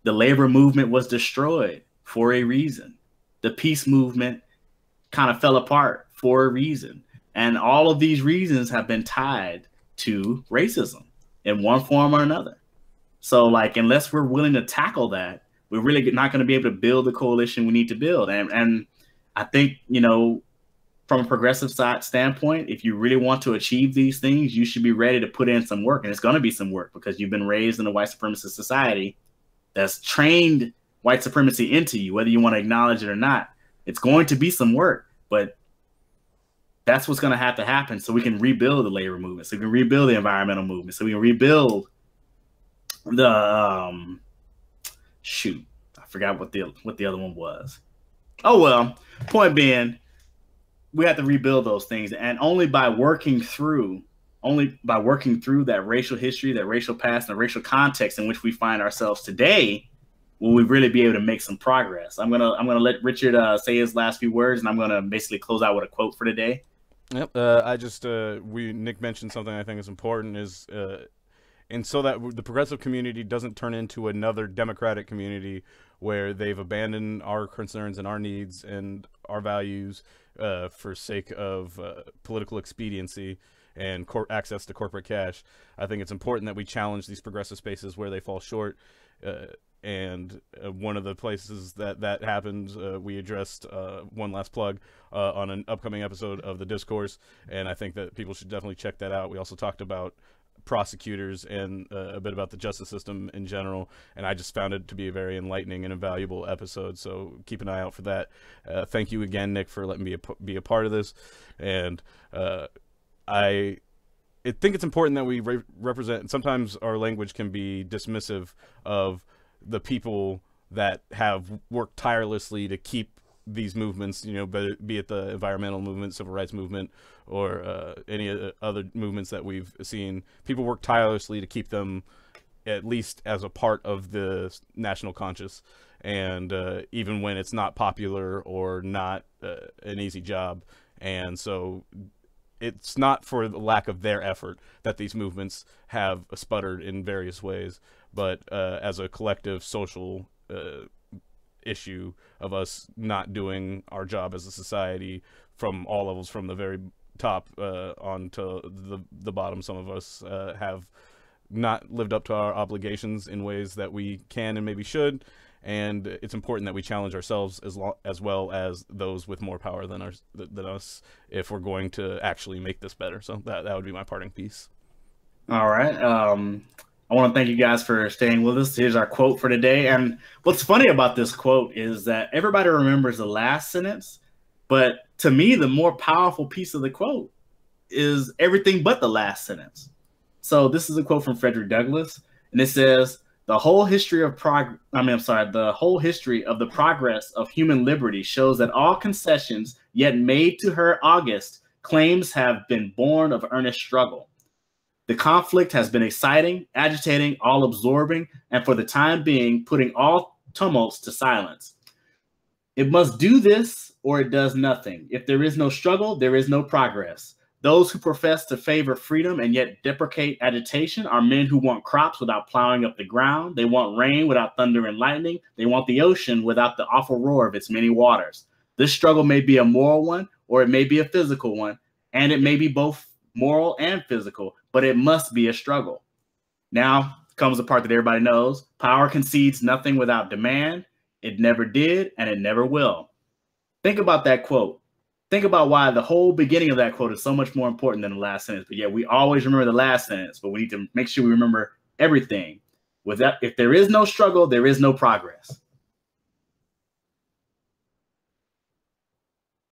The labor movement was destroyed for a reason. The peace movement kind of fell apart for a reason. And all of these reasons have been tied to racism in one form or another. So, like, unless we're willing to tackle that, we're really not going to be able to build the coalition we need to build. And I think, you know, from a progressive side standpoint, if you really want to achieve these things, you should be ready to put in some work. And it's going to be some work because you've been raised in a white supremacist society that's trained white supremacy into you, whether you want to acknowledge it or not. It's going to be some work, but that's what's going to have to happen so we can rebuild the labor movement, so we can rebuild the environmental movement, so we can rebuild the shoot, I forgot what the other one was. Oh well, point being, we have to rebuild those things, and only by working through that racial history, that racial past, and the racial context in which we find ourselves today, will we really be able to make some progress. I'm gonna let Richard say his last few words, and I'm gonna basically close out with a quote for today. Yep. Nick mentioned something I think is important, is and so that the progressive community doesn't turn into another democratic community where they've abandoned our concerns and our needs and our values for sake of political expediency and access to corporate cash. I think it's important that we challenge these progressive spaces where they fall short. And one of the places that happens, we addressed, one last plug, on an upcoming episode of The Discourse, and I think that people should definitely check that out. We also talked about prosecutors and a bit about the justice system in general, and I just found it to be a very enlightening and invaluable episode, so keep an eye out for that. Thank you again, Nick, for letting me be a part of this, and I think it's important that we represent, and sometimes our language can be dismissive of the people that have worked tirelessly to keep these movements, you know, be it the environmental movement, civil rights movement, or any other movements that we've seen. People work tirelessly to keep them at least as a part of the national conscious, and even when it's not popular or not an easy job. And so it's not for the lack of their effort that these movements have sputtered in various ways, but as a collective social issue of us not doing our job as a society from all levels, from the very top on to the bottom. Some of us have not lived up to our obligations in ways that we can and maybe should, and it's important that we challenge ourselves as well as those with more power than us if we're going to actually make this better. So that would be my parting piece. All right. I want to thank you guys for staying with us. Here's our quote for today. And what's funny about this quote is that everybody remembers the last sentence, but to me, the more powerful piece of the quote is everything but the last sentence. So this is a quote from Frederick Douglass, and it says, the whole history of the whole history of the progress of human liberty shows that all concessions yet made to her august claims have been born of earnest struggle. The conflict has been exciting, agitating, all-absorbing, and for the time being, putting all tumults to silence. It must do this, or it does nothing. If there is no struggle, there is no progress. Those who profess to favor freedom and yet deprecate agitation are men who want crops without plowing up the ground. They want rain without thunder and lightning. They want the ocean without the awful roar of its many waters. This struggle may be a moral one, or it may be a physical one, and it may be both moral and physical, but it must be a struggle. Now comes the part that everybody knows. Power concedes nothing without demand. It never did, and it never will. Think about that quote. Think about why the whole beginning of that quote is so much more important than the last sentence. But yeah, we always remember the last sentence, but we need to make sure we remember everything. With that, if there is no struggle, there is no progress.